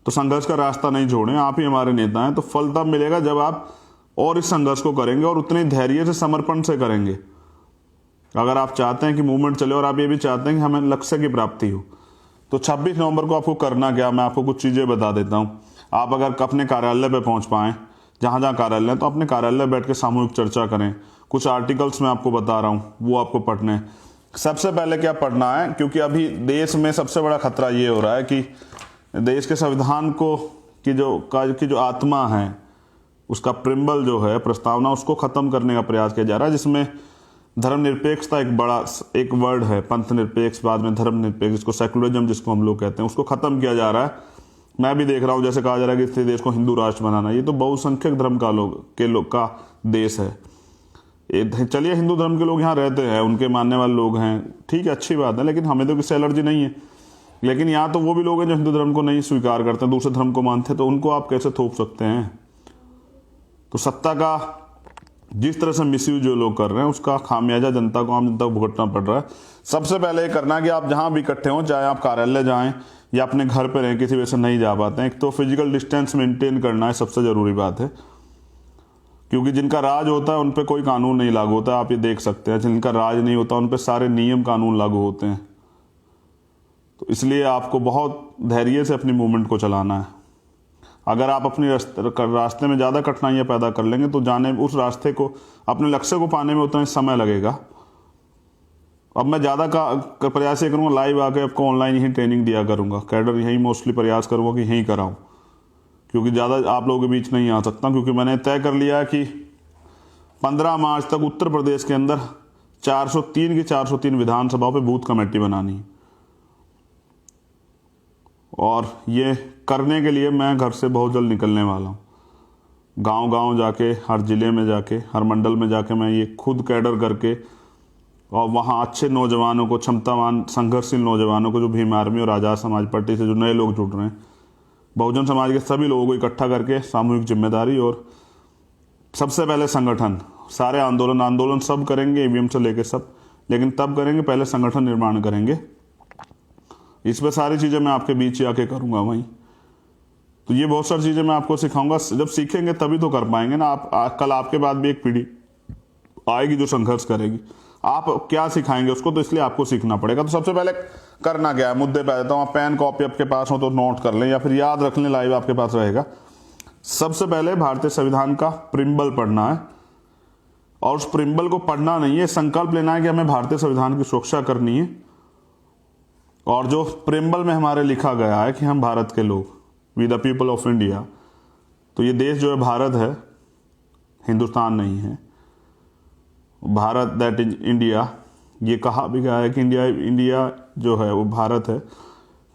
तो संघर्ष का रास्ता नहीं छोड़ें। आप ही हमारे नेता हैं, तो फल तब मिलेगा जब आप और इस संघर्ष को करेंगे और उतने धैर्य से, समर्पण से करेंगे। अगर आप चाहते हैं कि मूवमेंट चले और आप ये भी चाहते हैं कि हमें लक्ष्य की प्राप्ति हो, तो 26 नवंबर को आपको करना क्या, मैं आपको कुछ चीज़ें बता देता हूँ। आप अगर अपने कार्यालय पे पहुँच पाएँ, जहाँ जहाँ कार्यालय है, तो अपने कार्यालय बैठ के सामूहिक चर्चा करें। कुछ आर्टिकल्स मैं आपको बता रहा हूँ, वो आपको पढ़ने हैं। सबसे पहले क्या पढ़ना है, क्योंकि अभी देश में सबसे बड़ा खतरा ये हो रहा है कि देश के संविधान को की जो आत्मा है, उसका प्रिम्बल जो है, प्रस्तावना, उसको ख़त्म करने का प्रयास किया जा रहा है, जिसमें धर्मनिरपेक्षता एक वर्ड है, पंथ निरपेक्ष, बाद में धर्मनिरपेक्ष, जिसको सेकुलरिज्म जिसको हम लोग कहते हैं, उसको ख़त्म किया जा रहा है। मैं भी देख रहा हूँ, जैसे कहा जा रहा है कि इस देश को हिंदू राष्ट्र बनाना, ये तो बहुसंख्यक धर्म का देश है। चलिए हिंदू धर्म के लोग यहाँ रहते हैं, उनके मानने वाले लोग हैं, ठीक है, अच्छी बात है, लेकिन हमें तो किसी एलर्जी नहीं है। लेकिन यहाँ तो वो भी लोग हैं जो हिंदू धर्म को नहीं स्वीकार करते, दूसरे धर्म को मानते हैं, तो उनको आप कैसे थोप सकते हैं। तो सत्ता का जिस तरह से मिसयूज जो लोग कर रहे हैं, उसका खामियाजा जनता को, आम जनता को भुगतना पड़ रहा है। सबसे पहले ये करना है कि आप जहाँ भी इकट्ठे हों, चाहे आप कार्यालय जाएं या अपने घर पर रहें, किसी वजह से नहीं जा पाते हैं, एक तो फिजिकल डिस्टेंस मेंटेन करना है, सबसे ज़रूरी बात है। क्योंकि जिनका राज होता है उन पर कोई कानून नहीं लागू होता, आप ये देख सकते हैं। जिनका राज नहीं होता उन पर सारे नियम कानून लागू होते हैं। तो इसलिए आपको बहुत धैर्य से अपनी मूवमेंट को चलाना है। अगर आप अपने रास्ते में ज़्यादा कठिनाइयाँ पैदा कर लेंगे तो जाने उस रास्ते को, अपने लक्ष्य को पाने में उतना समय लगेगा। अब मैं ज़्यादा का प्रयास ये करूँगा, लाइव आके आपको ऑनलाइन ही ट्रेनिंग दिया करूँगा, कैडर यही मोस्टली प्रयास करूँगा कि यहीं कराऊँ, क्योंकि ज़्यादा आप लोगों के बीच नहीं आ सकता। क्योंकि मैंने तय कर लिया है कि 15 मार्च तक उत्तर प्रदेश के अंदर 403 की 403 विधानसभाओं पे बूथ कमेटी बनानी है। और ये करने के लिए मैं घर से बहुत जल्द निकलने वाला हूँ। गांव-गांव जाके, हर ज़िले में जाके, हर मंडल में जाके मैं ये खुद कैडर करके और वहाँ अच्छे नौजवानों को, क्षमतावान संघर्षशील नौजवानों को, जो भीम आर्मी और आज़ाद समाज पार्टी से जो नए लोग जुड़ रहे हैं, बहुजन समाज के सभी लोगों को इकट्ठा करके सामूहिक जिम्मेदारी और सबसे पहले संगठन, सारे आंदोलन सब करेंगे, ईवीएम से लेके सब, लेकिन तब करेंगे पहले संगठन निर्माण करेंगे। इस पर सारी चीज़ें मैं आपके बीच ही आके करूँगा वहीं। तो ये बहुत सारी चीज़ें मैं आपको सिखाऊंगा, जब सीखेंगे तभी तो कर पाएंगे ना आप। कल आपके बाद भी एक पीढ़ी आएगी जो संघर्ष करेगी, आप क्या सिखाएंगे उसको, तो इसलिए आपको सीखना पड़ेगा। तो सबसे पहले करना क्या है, मुद्दे पे आ जाता हूँ। आप पेन कॉपी आपके पास हो तो नोट कर लें या फिर याद रख लें, लाइव आपके पास रहेगा। सबसे पहले भारतीय संविधान का प्रिम्बल पढ़ना है, और उस प्रिम्बल को पढ़ना नहीं है, संकल्प लेना है कि हमें भारतीय संविधान की सुरक्षा करनी है। और जो प्रिम्बल में हमारे लिखा गया है कि हम भारत के लोग, we the people of India, तो ये देश जो है भारत है, हिंदुस्तान नहीं है। भारत दैट इज इंडिया, ये कहा भी गया है कि इंडिया जो है वो भारत है।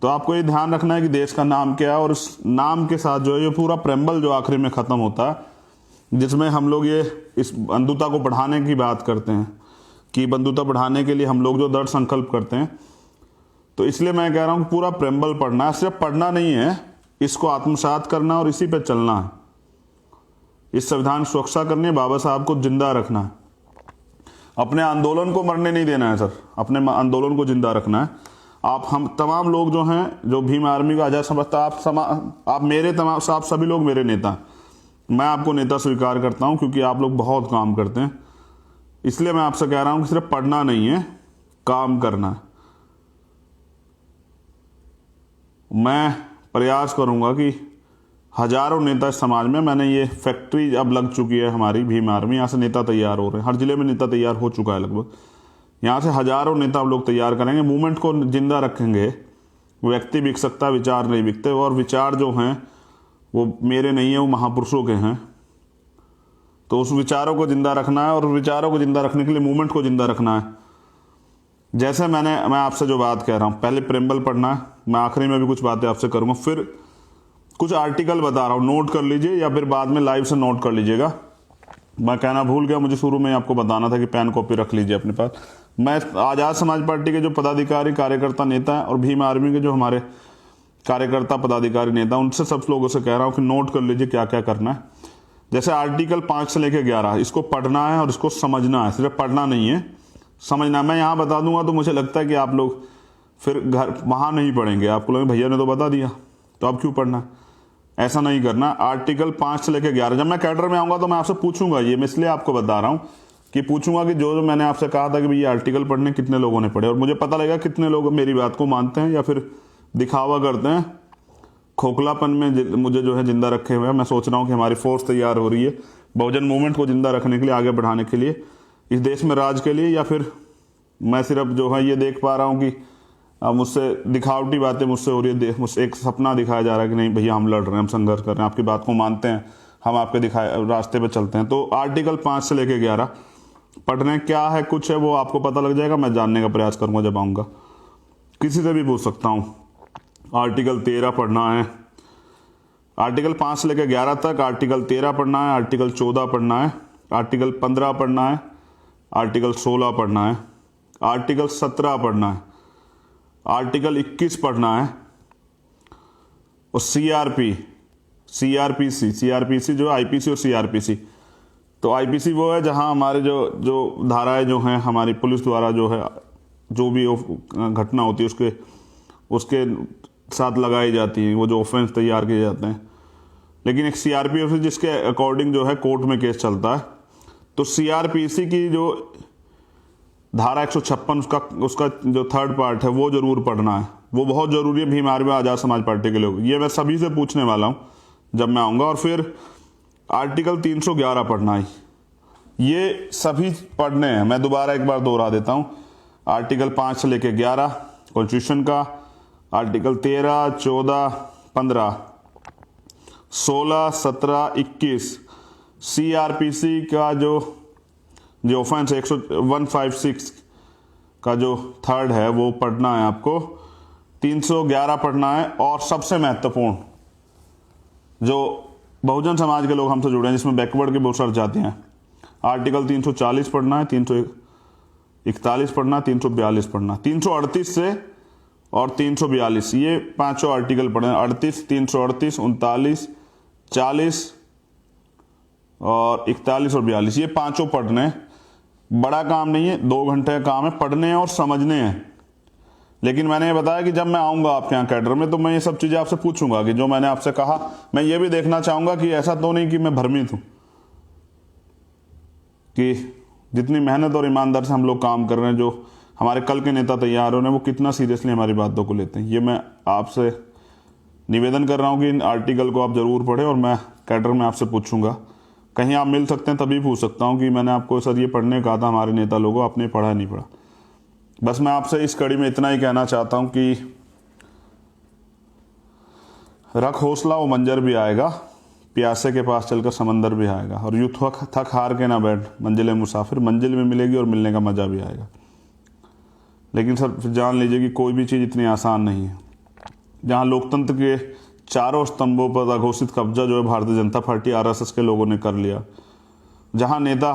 तो आपको ये ध्यान रखना है कि देश का नाम क्या है, और उस नाम के साथ जो है ये पूरा प्रेम्बल जो आखिरी में ख़त्म होता है, जिसमें हम लोग ये इस बंधुता को बढ़ाने की बात करते हैं कि बंधुता बढ़ाने के लिए हम लोग जो दृढ़ संकल्प करते हैं। तो इसलिए मैं कह रहा हूँ पूरा प्रेम्बल पढ़ना है, सिर्फ पढ़ना नहीं है, इसको आत्मसात करना और इसी पे चलना है। इस संविधान की सुरक्षा करनी है, बाबा साहब को जिंदा रखना है, अपने आंदोलन को मरने नहीं देना है सर, अपने आंदोलन को जिंदा रखना है। आप हम तमाम लोग जो हैं, जो भीम आर्मी का आजाद समझता, आप मेरे तमाम, आप सभी लोग मेरे नेता हैं। मैं आपको नेता स्वीकार करता हूं क्योंकि आप लोग बहुत काम करते हैं। इसलिए मैं आपसे कह रहा हूं कि सिर्फ पढ़ना नहीं है, काम करना है। मैं प्रयास करूंगा कि हजारों नेता इस समाज में, मैंने ये फैक्ट्री अब लग चुकी है हमारी भीम आर्मी, यहाँ से नेता तैयार हो रहे हैं, हर जिले में नेता तैयार हो चुका है लगभग। यहाँ से हजारों नेता हम लोग तैयार करेंगे, मूवमेंट को जिंदा रखेंगे। व्यक्ति बिक सकता, विचार नहीं बिकते, और विचार जो हैं वो मेरे नहीं है, वो महापुरुषों के हैं। तो उस विचारों को जिंदा रखना है, और विचारों को जिंदा रखने के लिए मूवमेंट को जिंदा रखना है। जैसे मैं आपसे जो बात कह रहा हूँ, पहले प्रेम्बल पढ़ना है, मैं आखिरी में भी कुछ बातें आपसे करूँगा, फिर कुछ आर्टिकल बता रहा हूँ, नोट कर लीजिए या फिर बाद में लाइव से नोट कर लीजिएगा। मैं कहना भूल गया, मुझे शुरू में आपको बताना था कि पेन कॉपी रख लीजिए अपने पास। मैं आज़ाद समाज पार्टी के जो पदाधिकारी, कार्यकर्ता, नेता हैं, और भीम आर्मी के जो हमारे कार्यकर्ता, पदाधिकारी, नेता, उनसे सब लोगों से कह रहा हूँ कि नोट कर लीजिए क्या क्या करना है। जैसे आर्टिकल 5 से लेकर 11, इसको पढ़ना है और इसको समझना है, सिर्फ पढ़ना नहीं है, समझना। मैं यहाँ बता दूंगा तो मुझे लगता है कि आप लोग फिर घर वहाँ नहीं पढ़ेंगे, आपको लगेगा भैया ने तो बता दिया तो अब क्यों पढ़ना। ऐसा नहीं करना। आर्टिकल 5 से लेकर 11, जब मैं कैडर में आऊँगा तो मैं आपसे पूछूंगा, ये मैं इसलिए आपको बता रहा हूँ कि पूछूंगा कि जो मैंने आपसे कहा था कि भाई ये आर्टिकल पढ़ने कितने लोगों ने पढ़े, और मुझे पता लगेगा कितने लोग मेरी बात को मानते हैं या फिर दिखावा करते हैं, खोखलापन में मुझे जो है जिंदा रखे हुए हैं। मैं सोच रहा हूँ कि हमारी फोर्स तैयार हो रही है बहुजन मूवमेंट को जिंदा रखने के लिए, आगे बढ़ाने के लिए, इस देश में राज के लिए, या फिर मैं सिर्फ जो है ये देख पा रहा हूँ कि मुझसे दिखावटी बातें मुझसे हो रही है, मुझसे एक सपना दिखाया जा रहा है कि नहीं भैया हम लड़ रहे हैं, हम संघर्ष कर रहे हैं, आपकी बात को मानते हैं, हम आपके दिखाए रास्ते पे चलते हैं। तो आर्टिकल 5 से लेकर 11 पढ़ने क्या है, कुछ है वो आपको पता लग जाएगा। मैं जानने का प्रयास करूंगा जब आऊँगा, किसी से भी पूछ सकता हूँ। आर्टिकल 13 पढ़ना है, आर्टिकल 5 से लेकर 11 तक। आर्टिकल 13 पढ़ना है, आर्टिकल 14 पढ़ना है, आर्टिकल 15 पढ़ना है, आर्टिकल 16 पढ़ना है, आर्टिकल 17 पढ़ना है, आर्टिकल 21 पढ़ना है, और सीआरपीसी जो आईपीसी और सीआरपीसी। तो आईपीसी वो है जहां हमारे जो धाराएं जो हैं हमारी पुलिस द्वारा जो है, जो भी घटना होती है उसके साथ लगाई जाती है, वो जो ऑफेंस तैयार किए जाते हैं। लेकिन एक सीआरपीएफ जिसके अकॉर्डिंग जो है कोर्ट में केस चलता है। तो सीआरपीसी की जो धारा 156 उसका जो थर्ड पार्ट है वो जरूर पढ़ना है, वो बहुत जरूरी है भीम आर्मी आजाद समाज पार्टी के लोग। ये मैं सभी से पूछने वाला हूं जब मैं आऊंगा। और फिर आर्टिकल 311 पढ़ना है, ये सभी पढ़ने हैं। मैं दोबारा एक बार दोहरा देता हूं, आर्टिकल 5 से लेकर 11 कॉन्स्टिट्यूशन का, आर्टिकल 13, 14, 15, 16, 17, 21 सीआरपीसी का जो ऑफेंस 156 का जो थर्ड है वो पढ़ना है आपको, 311 पढ़ना है। और सबसे महत्वपूर्ण जो बहुजन समाज के लोग हमसे जुड़े हैं, जिसमें बैकवर्ड के बहुत सारे जाते हैं, आर्टिकल 340 पढ़ना है, 341 पढ़ना, 342 पढ़ना, 338 से और 342, ये पांचों आर्टिकल पढ़े, 38, 338, 39, 40 और 41 और 42, ये पांचों पढ़ने। बड़ा काम नहीं है, 2 घंटे का काम है, पढ़ने और समझने हैं। लेकिन मैंने ये बताया कि जब मैं आऊंगा आपके यहाँ कैडर में तो मैं ये सब चीजें आपसे पूछूंगा कि जो मैंने आपसे कहा, मैं ये भी देखना चाहूंगा कि ऐसा तो नहीं कि मैं भ्रमित हूं, कि जितनी मेहनत और ईमानदार से हम लोग काम कर रहे हैं, जो हमारे कल के नेता तैयार हो रहे हैं, वो कितना सीरियसली हमारी बातों को लेते हैं। ये मैं आपसे निवेदन कर रहा हूं कि इन आर्टिकल को आप जरूर पढ़ें, और मैं कैडर में आपसे पूछूंगा। कहीं आप मिल सकते हैं तभी पूछ सकता हूं कि मैंने आपको सर ये पढ़ने कहा था, हमारे नेता लोगों, आपने पढ़ा नहीं पढ़ा। बस मैं आपसे इस कड़ी में इतना ही कहना चाहता हूं कि रख हौसला, वो मंजर भी आएगा, प्यासे के पास चलकर समंदर भी आएगा, और यूं थक हार के ना बैठ, मंजिल मुसाफिर, मंजिल में मिलेगी और मिलने का मजा भी आएगा। लेकिन सर जान लीजिए कि कोई भी चीज़ इतनी आसान नहीं है। जहाँ लोकतंत्र के चारों स्तंभों पर अघोषित कब्जा जो है भारतीय जनता पार्टी आरएसएस के लोगों ने कर लिया। जहां नेता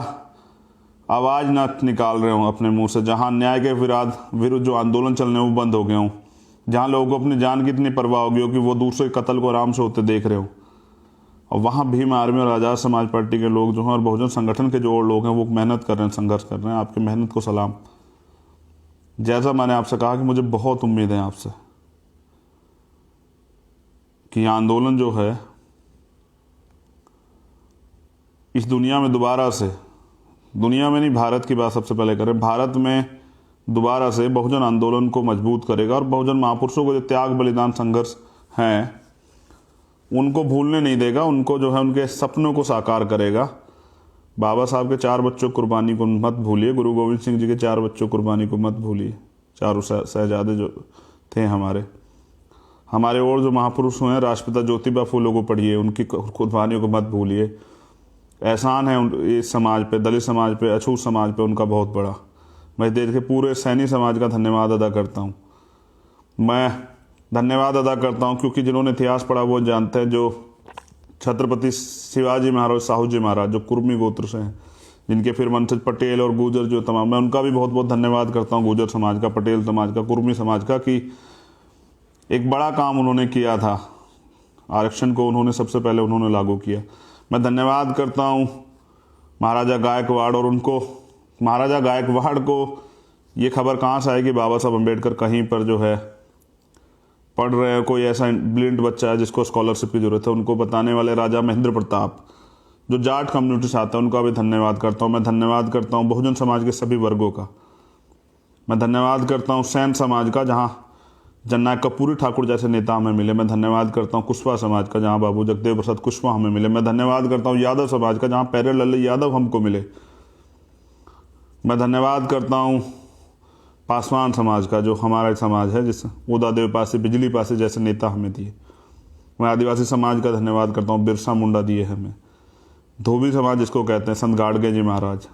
आवाज़ ना निकाल रहे हों अपने मुंह से, जहां न्याय के विरुद्ध जो आंदोलन चलने वो बंद हो गए हों, जहां लोगों को अपनी जान की इतनी परवाह होगी हो कि वो दूसरे कत्ल को आराम से होते देख रहे हो, और वहाँ भीम आर्मी और आज़ाद समाज पार्टी के लोग जो हैं और बहुजन संगठन के जो और लोग हैं वो मेहनत कर रहे हैं, संघर्ष कर रहे हैं। आपकी मेहनत को सलाम। जैसा मैंने आपसे कहा कि मुझे बहुत उम्मीद है आपसे कि आंदोलन जो है इस दुनिया में दोबारा से, दुनिया में नहीं भारत की बात सबसे पहले करें, भारत में दोबारा से बहुजन आंदोलन को मजबूत करेगा और बहुजन महापुरुषों को जो त्याग बलिदान संघर्ष हैं उनको भूलने नहीं देगा, उनको जो है उनके सपनों को साकार करेगा। बाबा साहब के 4 बच्चों कुर्बानी को मत भूलिए, गुरु गोविंद सिंह जी के 4 बच्चों कुर्बानी को मत भूलिए। चारों शहजादे जो थे हमारे और जो महापुरुष हुए हैं, राष्ट्रपिता ज्योतिबा फूले को पढ़िए, उनकी कुर्बानियों को मत भूलिए। एहसान है इस समाज पे, दलित समाज पे, अछूत समाज पे उनका बहुत बड़ा। मैं देश के पूरे सैनी समाज का धन्यवाद अदा करता हूँ। मैं धन्यवाद अदा करता हूँ क्योंकि जिन्होंने इतिहास पढ़ा वो जानते हैं, जो छत्रपति शिवाजी महाराज, साहू जी महाराज जो कुर्मी गोत्र से हैं, जिनके फिर वंशज पटेल और गुर्जर जो तमाम, मैं उनका भी बहुत बहुत धन्यवाद करता हूँ, गुर्जर समाज का, पटेल समाज का, कुर्मी समाज का, कि एक बड़ा काम उन्होंने किया था। आरक्षण को सबसे पहले उन्होंने लागू किया। मैं धन्यवाद करता हूँ महाराजा गायकवाड़, और उनको महाराजा गायकवाड़ को ये खबर कहाँ से आई कि बाबा साहब अम्बेडकर कहीं पर जो है पढ़ रहे हैं, कोई ऐसा ब्लिंड बच्चा है जिसको स्कॉलरशिप की जरूरत है, उनको बताने वाले राजा महेंद्र प्रताप जो जाट कम्युनिटी से आते हैं, उनका भी धन्यवाद करता हूँ। मैं धन्यवाद करता हूँ बहुजन समाज के सभी वर्गों का। मैं धन्यवाद करता हूँ सैन समाज का, जहाँ जननायक कपूरी ठाकुर जैसे नेता हमें मिले। मैं धन्यवाद करता हूँ कुशवाहा समाज का, जहाँ बाबू जगदेव प्रसाद कुशवाहा हमें मिले। मैं धन्यवाद करता हूँ यादव समाज का, जहाँ प्यारेलाल यादव हमको मिले। मैं धन्यवाद करता हूँ पासवान समाज का, जो हमारा समाज है, जिस उदादेव पासी, बिजली पासी जैसे नेता हमें दिए। मैं आदिवासी समाज का धन्यवाद करता हूँ, बिरसा मुंडा दिए हमें। धोबी समाज जिसको कहते हैं, संत गाड़गे जी महाराज।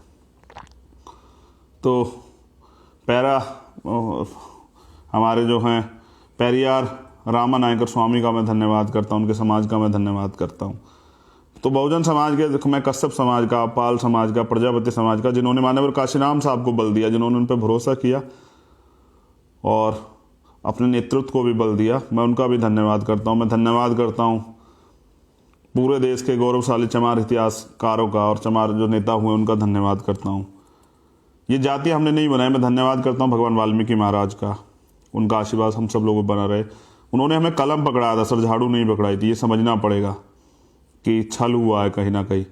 तो पैरा हमारे जो हैं पेरियार रामा नायकर स्वामी का मैं धन्यवाद करता हूँ, उनके समाज का मैं धन्यवाद करता हूँ। तो बहुजन समाज के मैं कश्यप समाज का, पाल समाज का, प्रजापति समाज का, जिन्होंने मानवर काशीराम साहब को बल दिया, जिन्होंने उन पर भरोसा किया और अपने नेतृत्व को भी बल दिया, मैं उनका भी धन्यवाद करता हूँ। मैं धन्यवाद करता हूँ पूरे देश के गौरवशाली चमार इतिहासकारों का, और चमार जो नेता हुए उनका धन्यवाद करता हूँ। ये जाति हमने नहीं बनाई। मैं धन्यवाद करता हूँ भगवान वाल्मीकि महाराज का, उनका आशीर्वाद हम सब लोगों को बना रहे। उन्होंने हमें कलम पकड़ाया था सर, झाड़ू नहीं पकड़ाई थी। ये समझना पड़ेगा कि छल हुआ है कहीं ना कहीं।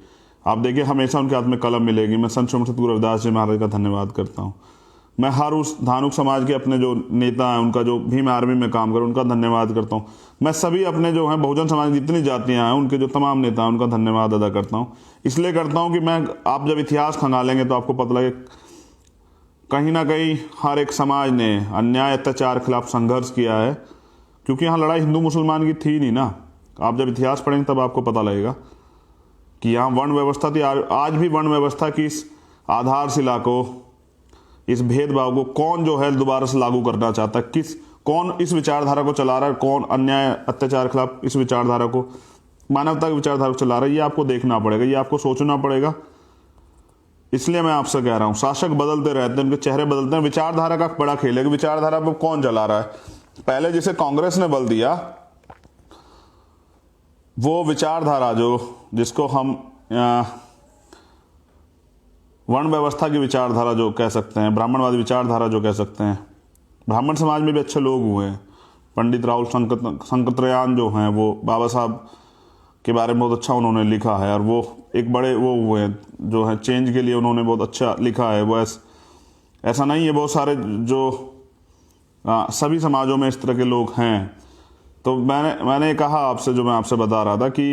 आप देखिए हमेशा उनके हाथ में कलम मिलेगी। मैं संत श्री गुरु रविदास जी महाराज का धन्यवाद करता हूँ। मैं हर उस धानुक समाज के अपने जो नेता हैं, उनका जो भीम आर्मी में काम कर, उनका धन्यवाद करता हूँ। मैं सभी अपने जो हैं बहुजन समाज की जितनी जातियाँ हैं, उनके जो तमाम नेता हैं, उनका धन्यवाद अदा करता हूँ। इसलिए करता हूँ कि आप जब इतिहास खंगालेंगे तो आपको पता लगे कहीं ना कहीं हर एक समाज ने अन्याय अत्याचार खिलाफ संघर्ष किया है, क्योंकि यहाँ लड़ाई हिंदू मुसलमान की थी नहीं ना। आप जब इतिहास पढ़ेंगे तब आपको पता लगेगा कि यहाँ वर्ण व्यवस्था थी। आज भी वर्ण व्यवस्था की इस आधारशिला को, इस भेदभाव को कौन जो है दोबारा से लागू करना चाहता है, कौन इस विचारधारा को चला रहा है, कौन अन्याय अत्याचार खिलाफ इस विचारधारा को, मानवता की विचारधारा को चला रहा है, ये आपको देखना पड़ेगा, ये आपको सोचना पड़ेगा। इसलिए मैं आपसे कह रहा हूँ, शासक बदलते रहते हैं, उनके चेहरे बदलते हैं, विचारधारा का बड़ा खेल है कि विचारधारा को कौन चला रहा है। पहले जिसे कांग्रेस ने बल दिया, वो विचारधारा जिसको हम वर्ण व्यवस्था की विचारधारा जो कह सकते हैं, ब्राह्मणवादी विचारधारा जो कह सकते हैं। ब्राह्मण समाज में भी अच्छे लोग हुए हैं। पंडित राहुल संकतरयान जो हैं, वो बाबा साहब के बारे में बहुत अच्छा उन्होंने लिखा है, और वो एक बड़े वो हुए हैं जो है चेंज के लिए, उन्होंने बहुत अच्छा लिखा है। वो ऐसा नहीं है, बहुत सारे जो सभी समाजों में इस तरह के लोग हैं। तो मैंने कहा आपसे, जो मैं आपसे बता रहा था कि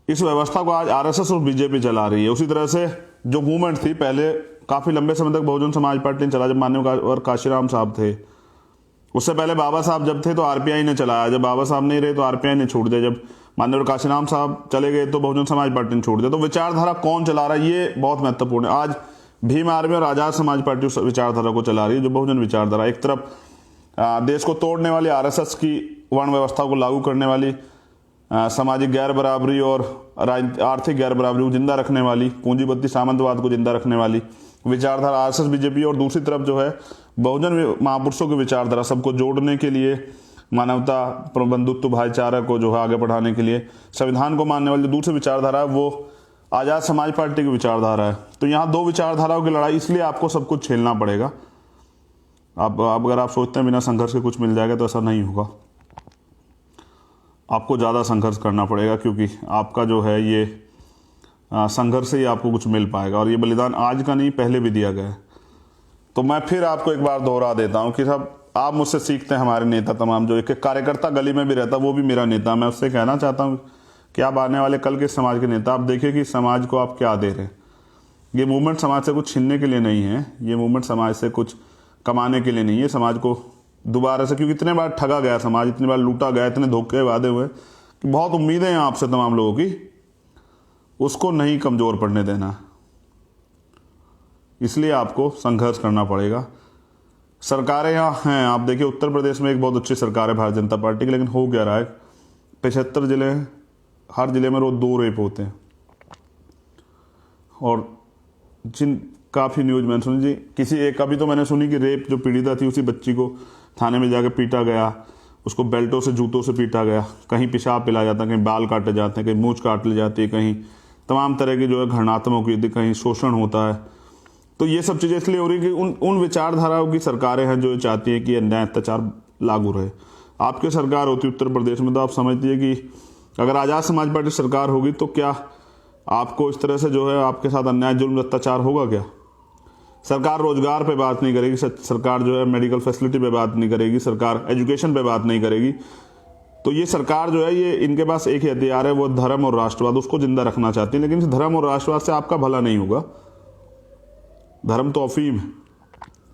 इस व्यवस्था को आज आरएसएस और बीजेपी चला रही है। उसी तरह से जो मूवमेंट थी पहले काफी लंबे समय तक बहुजन समाज पार्टी ने चला, जब माननीय काशीराम साहब थे। उससे पहले बाबा साहब जब थे तो आरपीआई ने चलाया, जब बाबा साहब नहीं रहे तो आरपीआई ने छोड़ दिया, जब माननीय काशीराम साहब चले गए तो बहुजन समाज पार्टी ने छोड़ दिया। तो विचारधारा कौन चला रहा है, ये बहुत महत्वपूर्ण है। आज भीम आर्मी और आजाद समाज पार्टी उस विचारधारा को चला रही है, जो बहुजन विचारधारा। एक तरफ देश को तोड़ने वाली आरएसएस की वर्ण व्यवस्था को लागू करने वाली, सामाजिक गैर बराबरी और आर्थिक गैर बराबरी को जिंदा रखने वाली, पूंजीपति सामंतवाद को जिंदा रखने वाली विचारधारा आरएसएस बीजेपी, और दूसरी तरफ जो है बहुजन महापुरुषों की विचारधारा, सबको जोड़ने के लिए, मानवता, बंधुत्व, भाईचारा को जो है आगे बढ़ाने के लिए, संविधान को मानने वाली जो दूसरी विचारधारा है वो आज़ाद समाज पार्टी की विचारधारा है। तो यहाँ दो विचारधाराओं की लड़ाई, इसलिए आपको सब कुछ झेलना पड़ेगा। आप अगर आप सोचते हैं बिना संघर्ष के कुछ मिल जाएगा तो ऐसा नहीं होगा, आपको ज़्यादा संघर्ष करना पड़ेगा, क्योंकि आपका जो है ये संघर्ष से ही आपको कुछ मिल पाएगा, और ये बलिदान आज का नहीं पहले भी दिया गया है। तो मैं फिर आपको एक बार दोहरा देता हूँ कि सब आप मुझसे सीखते हैं, हमारे नेता तमाम, जो एक कार्यकर्ता गली में भी रहता वो भी मेरा नेता। मैं उससे कहना चाहता हूँ कि आप आने वाले कल के समाज के नेता, आप देखिए कि समाज को आप क्या दे रहे हैं। ये मूवमेंट समाज से कुछ छीनने के लिए नहीं है, ये मूवमेंट समाज से कुछ कमाने के लिए नहीं है, समाज को दोबारा से, क्योंकि इतने बार ठगा गया समाज, इतनी बार लूटा गया, इतने धोखे वादे हुए कि बहुत उम्मीदें हैं आपसे तमाम लोगों की, उसको नहीं कमज़ोर पड़ने देना। इसलिए आपको संघर्ष करना पड़ेगा। सरकारें यहाँ हैं, आप देखिए उत्तर प्रदेश में एक बहुत अच्छी सरकार है भारतीय जनता पार्टी की, लेकिन हो क्या रहा है, 75 जिले हैं, हर जिले में रोज 2 रेप होते हैं। और जिन काफ़ी न्यूज मैंने सुनी जी, किसी एक अभी तो मैंने सुनी कि रेप जो पीड़िता थी उसी बच्ची को थाने में जाकर पीटा गया, उसको बेल्टों से जूतों से पीटा गया, कहीं पेशाब पिलाया जाता है, कहीं बाल काटे जाते हैं, कहीं मूंछ काट ली जाती है, कहीं तमाम तरह की जो है घृणात्मक युद्ध, कहीं शोषण होता है। तो ये सब चीज़ें इसलिए हो रही कि उन विचारधाराओं की सरकारें हैं जो चाहती है कि अन्याय अत्याचार लागू रहे। आपकी सरकार होती उत्तर प्रदेश में तो आप समझती है कि अगर आज़ाद समाज पार्टी सरकार होगी तो क्या आपको इस तरह से जो है आपके साथ अन्याय जुल्म अत्याचार होगा क्या? सरकार रोजगार पे बात नहीं करेगी, सरकार जो है मेडिकल फैसिलिटी पे बात नहीं करेगी, सरकार एजुकेशन पे बात नहीं करेगी। तो ये सरकार जो है ये इनके पास एक ही हथियार है, वो धर्म और राष्ट्रवाद, उसको जिंदा रखना चाहती है। लेकिन इस धर्म और राष्ट्रवाद से आपका भला नहीं होगा। धर्म तो अफीम है।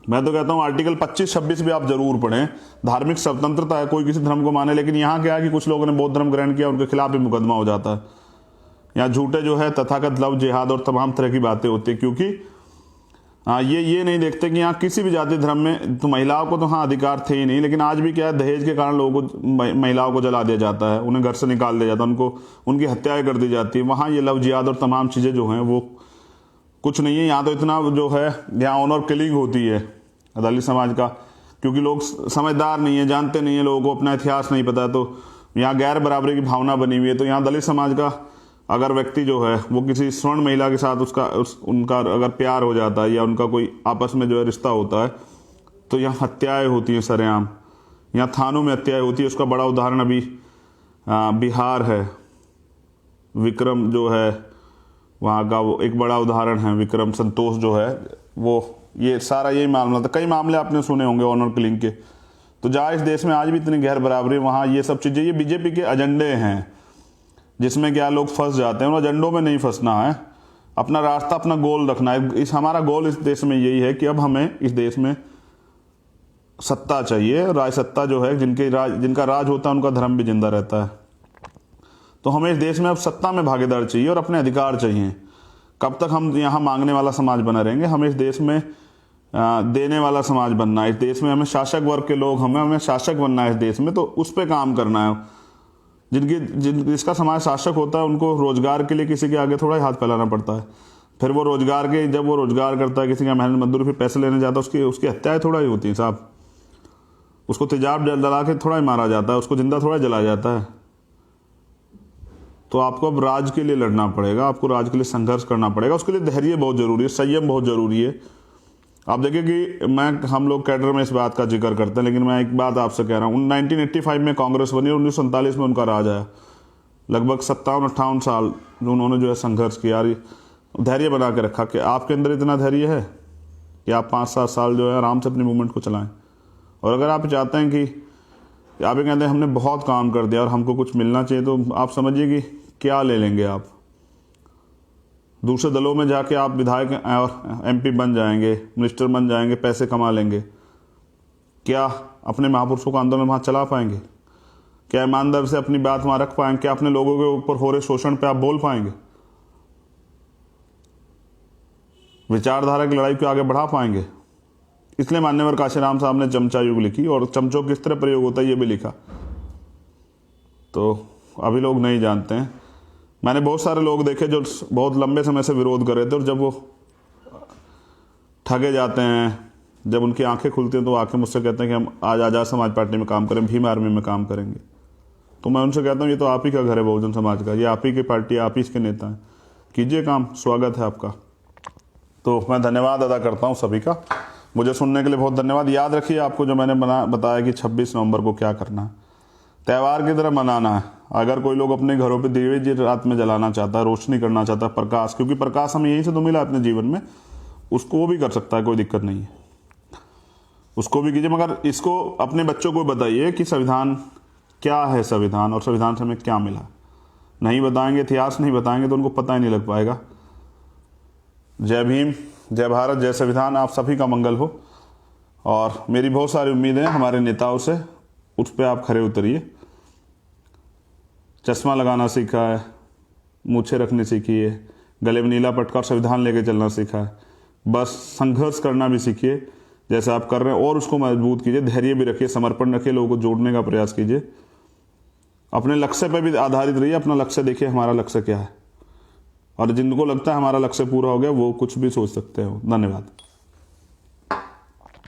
मैं तो कहता हूं आर्टिकल 25-26 भी आप जरूर पढ़ें। धार्मिक स्वतंत्रता है, कोई किसी धर्म को माने, लेकिन यहाँ क्या है कि कुछ लोगों ने बौद्ध धर्म ग्रहण किया, उनके खिलाफ भी मुकदमा हो जाता है। यहाँ झूठे जो है तथाकथित लव जिहाद और तमाम तरह की बातें होती है, क्योंकि ये नहीं देखते कि यहाँ किसी भी जाति धर्म में तो महिलाओं को तो हाँ अधिकार थे ही नहीं, लेकिन आज भी क्या है, दहेज के कारण लोगों को, महिलाओं को जला दिया जाता है, उन्हें घर से निकाल दिया जाता है, उनको उनकी हत्याएं कर दी जाती है। वहाँ ये लव जिहाद और तमाम चीज़ें जो हैं वो कुछ नहीं है। यहाँ तो इतना जो है यहाँ ऑनर किलिंग होती है दलित समाज का, क्योंकि लोग समझदार नहीं है, जानते नहीं है, लोगों को अपना इतिहास नहीं पता है। तो यहाँ गैर बराबरी की भावना बनी हुई है। तो यहाँ दलित समाज का अगर व्यक्ति जो है वो किसी स्वर्ण महिला के साथ उनका अगर प्यार हो जाता है या उनका कोई आपस में जो है रिश्ता होता है, तो यहाँ हत्याएं होती हैं सरेआम, यहाँ थानों में हत्याएं होती है। उसका बड़ा उदाहरण अभी बिहार है, विक्रम जो है वहाँ का वो एक बड़ा उदाहरण है, विक्रम संतोष जो है वो, ये सारा यही मामला था। कई मामले आपने सुने होंगे ऑनर किलिंग के। तो जहाँ इस देश में आज भी इतनी गैर बराबरी, वहाँ ये सब चीज़ें, ये बीजेपी के एजेंडे हैं जिसमें क्या लोग फंस जाते हैं। उन एजेंडों में नहीं फंसना है, अपना रास्ता, अपना गोल रखना है। हमारा गोल इस देश में यही है कि अब हमें इस देश में सत्ता चाहिए। राज सत्ता जो है, जिनका राज होता है उनका धर्म भी जिंदा रहता है। तो हमें इस देश में अब सत्ता में भागीदार चाहिए और अपने अधिकार चाहिए। कब तक हम यहाँ मांगने वाला समाज बना रहेंगे? हमें इस देश में देने वाला समाज बनना है। इस देश में हमें शासक वर्ग के लोग, हमें शासक बनना है इस देश में। तो उस पर काम करना है। जिसका समाज शासक होता है उनको रोजगार के लिए किसी के आगे थोड़ा ही हाथ फैलाना पड़ता है। फिर वो जब वो रोजगार करता है, किसी का मेहनत मजदूरी फिर पैसे लेने जाता है, उसकी हत्याएं थोड़ा ही होती हैं साहब। उसको तेजाब जला के थोड़ा ही मारा जाता है, उसको जिंदा थोड़ा जलाया जाता है। तो आपको अब राज के लिए लड़ना पड़ेगा, आपको राज के लिए संघर्ष करना पड़ेगा। उसके लिए धैर्य बहुत जरूरी है, संयम बहुत जरूरी है। आप देखिए कि हम लोग कैडर में इस बात का जिक्र करते हैं, लेकिन मैं एक बात आपसे कह रहा हूँ, 1985 में कांग्रेस बनी और 1947 में उनका राज आया। लगभग 57-58 साल उन्होंने जो है संघर्ष किया, धैर्य बना के रखा। कि आपके अंदर इतना धैर्य है कि आप 5-7 साल जो है आराम से अपनी मूवमेंट को चलाएं। और अगर आप चाहते हैं कि आप ये कहते हैं हमने बहुत काम कर दिया और हमको कुछ मिलना चाहिए, तो आप समझिए कि क्या ले लेंगे आप। दूसरे दलों में जाके आप विधायक और एमपी बन जाएंगे, मिनिस्टर बन जाएंगे, पैसे कमा लेंगे। क्या अपने महापुरुषों का आंदोलन वहाँ चला पाएंगे? क्या ईमानदार से अपनी बात वहाँ रख पाएंगे? क्या अपने लोगों के ऊपर हो रहे शोषण पे आप बोल पाएंगे? विचारधारा की लड़ाई को आगे बढ़ा पाएंगे? इसलिए मान्यवर काशीराम साहब ने चमचा युग लिखी, और चमचों किस तरह प्रयोग होता है ये भी लिखा। तो अभी लोग नहीं जानते हैं। मैंने बहुत सारे लोग देखे जो बहुत लंबे समय से विरोध कर रहे थे, और जब वो ठगे जाते हैं, जब उनकी आंखें खुलती हैं, तो आके मुझसे कहते हैं कि हम आज आज़ाद समाज पार्टी में काम करें, भीम आर्मी में काम करेंगे। तो मैं उनसे कहता हूँ ये तो आप ही का घर है बहुजन समाज का, ये आप ही की पार्टी है, आप ही इसके नेता हैं, कीजिए काम, स्वागत है आपका। तो मैं धन्यवाद अदा करता हूँ सभी का, मुझे सुनने के लिए बहुत धन्यवाद। याद रखिए आपको जो मैंने बताया कि 26 नवंबर को क्या करना है, त्यौहार की तरह मनाना है। अगर कोई लोग अपने घरों पे दिए रात में जलाना चाहता है, रोशनी करना चाहता है, प्रकाश, क्योंकि प्रकाश हमें यहीं से तो मिला अपने जीवन में, उसको वो भी कर सकता है, कोई दिक्कत नहीं है, उसको भी कीजिए। मगर इसको अपने बच्चों को बताइए कि संविधान क्या है, संविधान और संविधान से हमें क्या मिला। नहीं बताएंगे, इतिहास नहीं बताएंगे तो उनको पता ही नहीं लग पाएगा। जय भीम, जय भारत, जय संविधान। आप सभी का मंगल हो, और मेरी बहुत सारी उम्मीदें हैं हमारे नेताओं से, उस पर आप खरे उतरिए। चश्मा लगाना सीखा है, मूछें रखनी सीखी है, गले में नीला पटका और संविधान लेके चलना सीखा है। बस संघर्ष करना भी सीखिए जैसे आप कर रहे हैं, और उसको मजबूत कीजिए, धैर्य भी रखिए, समर्पण रखिए, लोगों को जोड़ने का प्रयास कीजिए। अपने लक्ष्य पर भी आधारित रहिए, अपना लक्ष्य देखिए हमारा लक्ष्य क्या है, और जिनको लगता है हमारा लक्ष्य पूरा हो गया वो कुछ भी सोच सकते हो। धन्यवाद।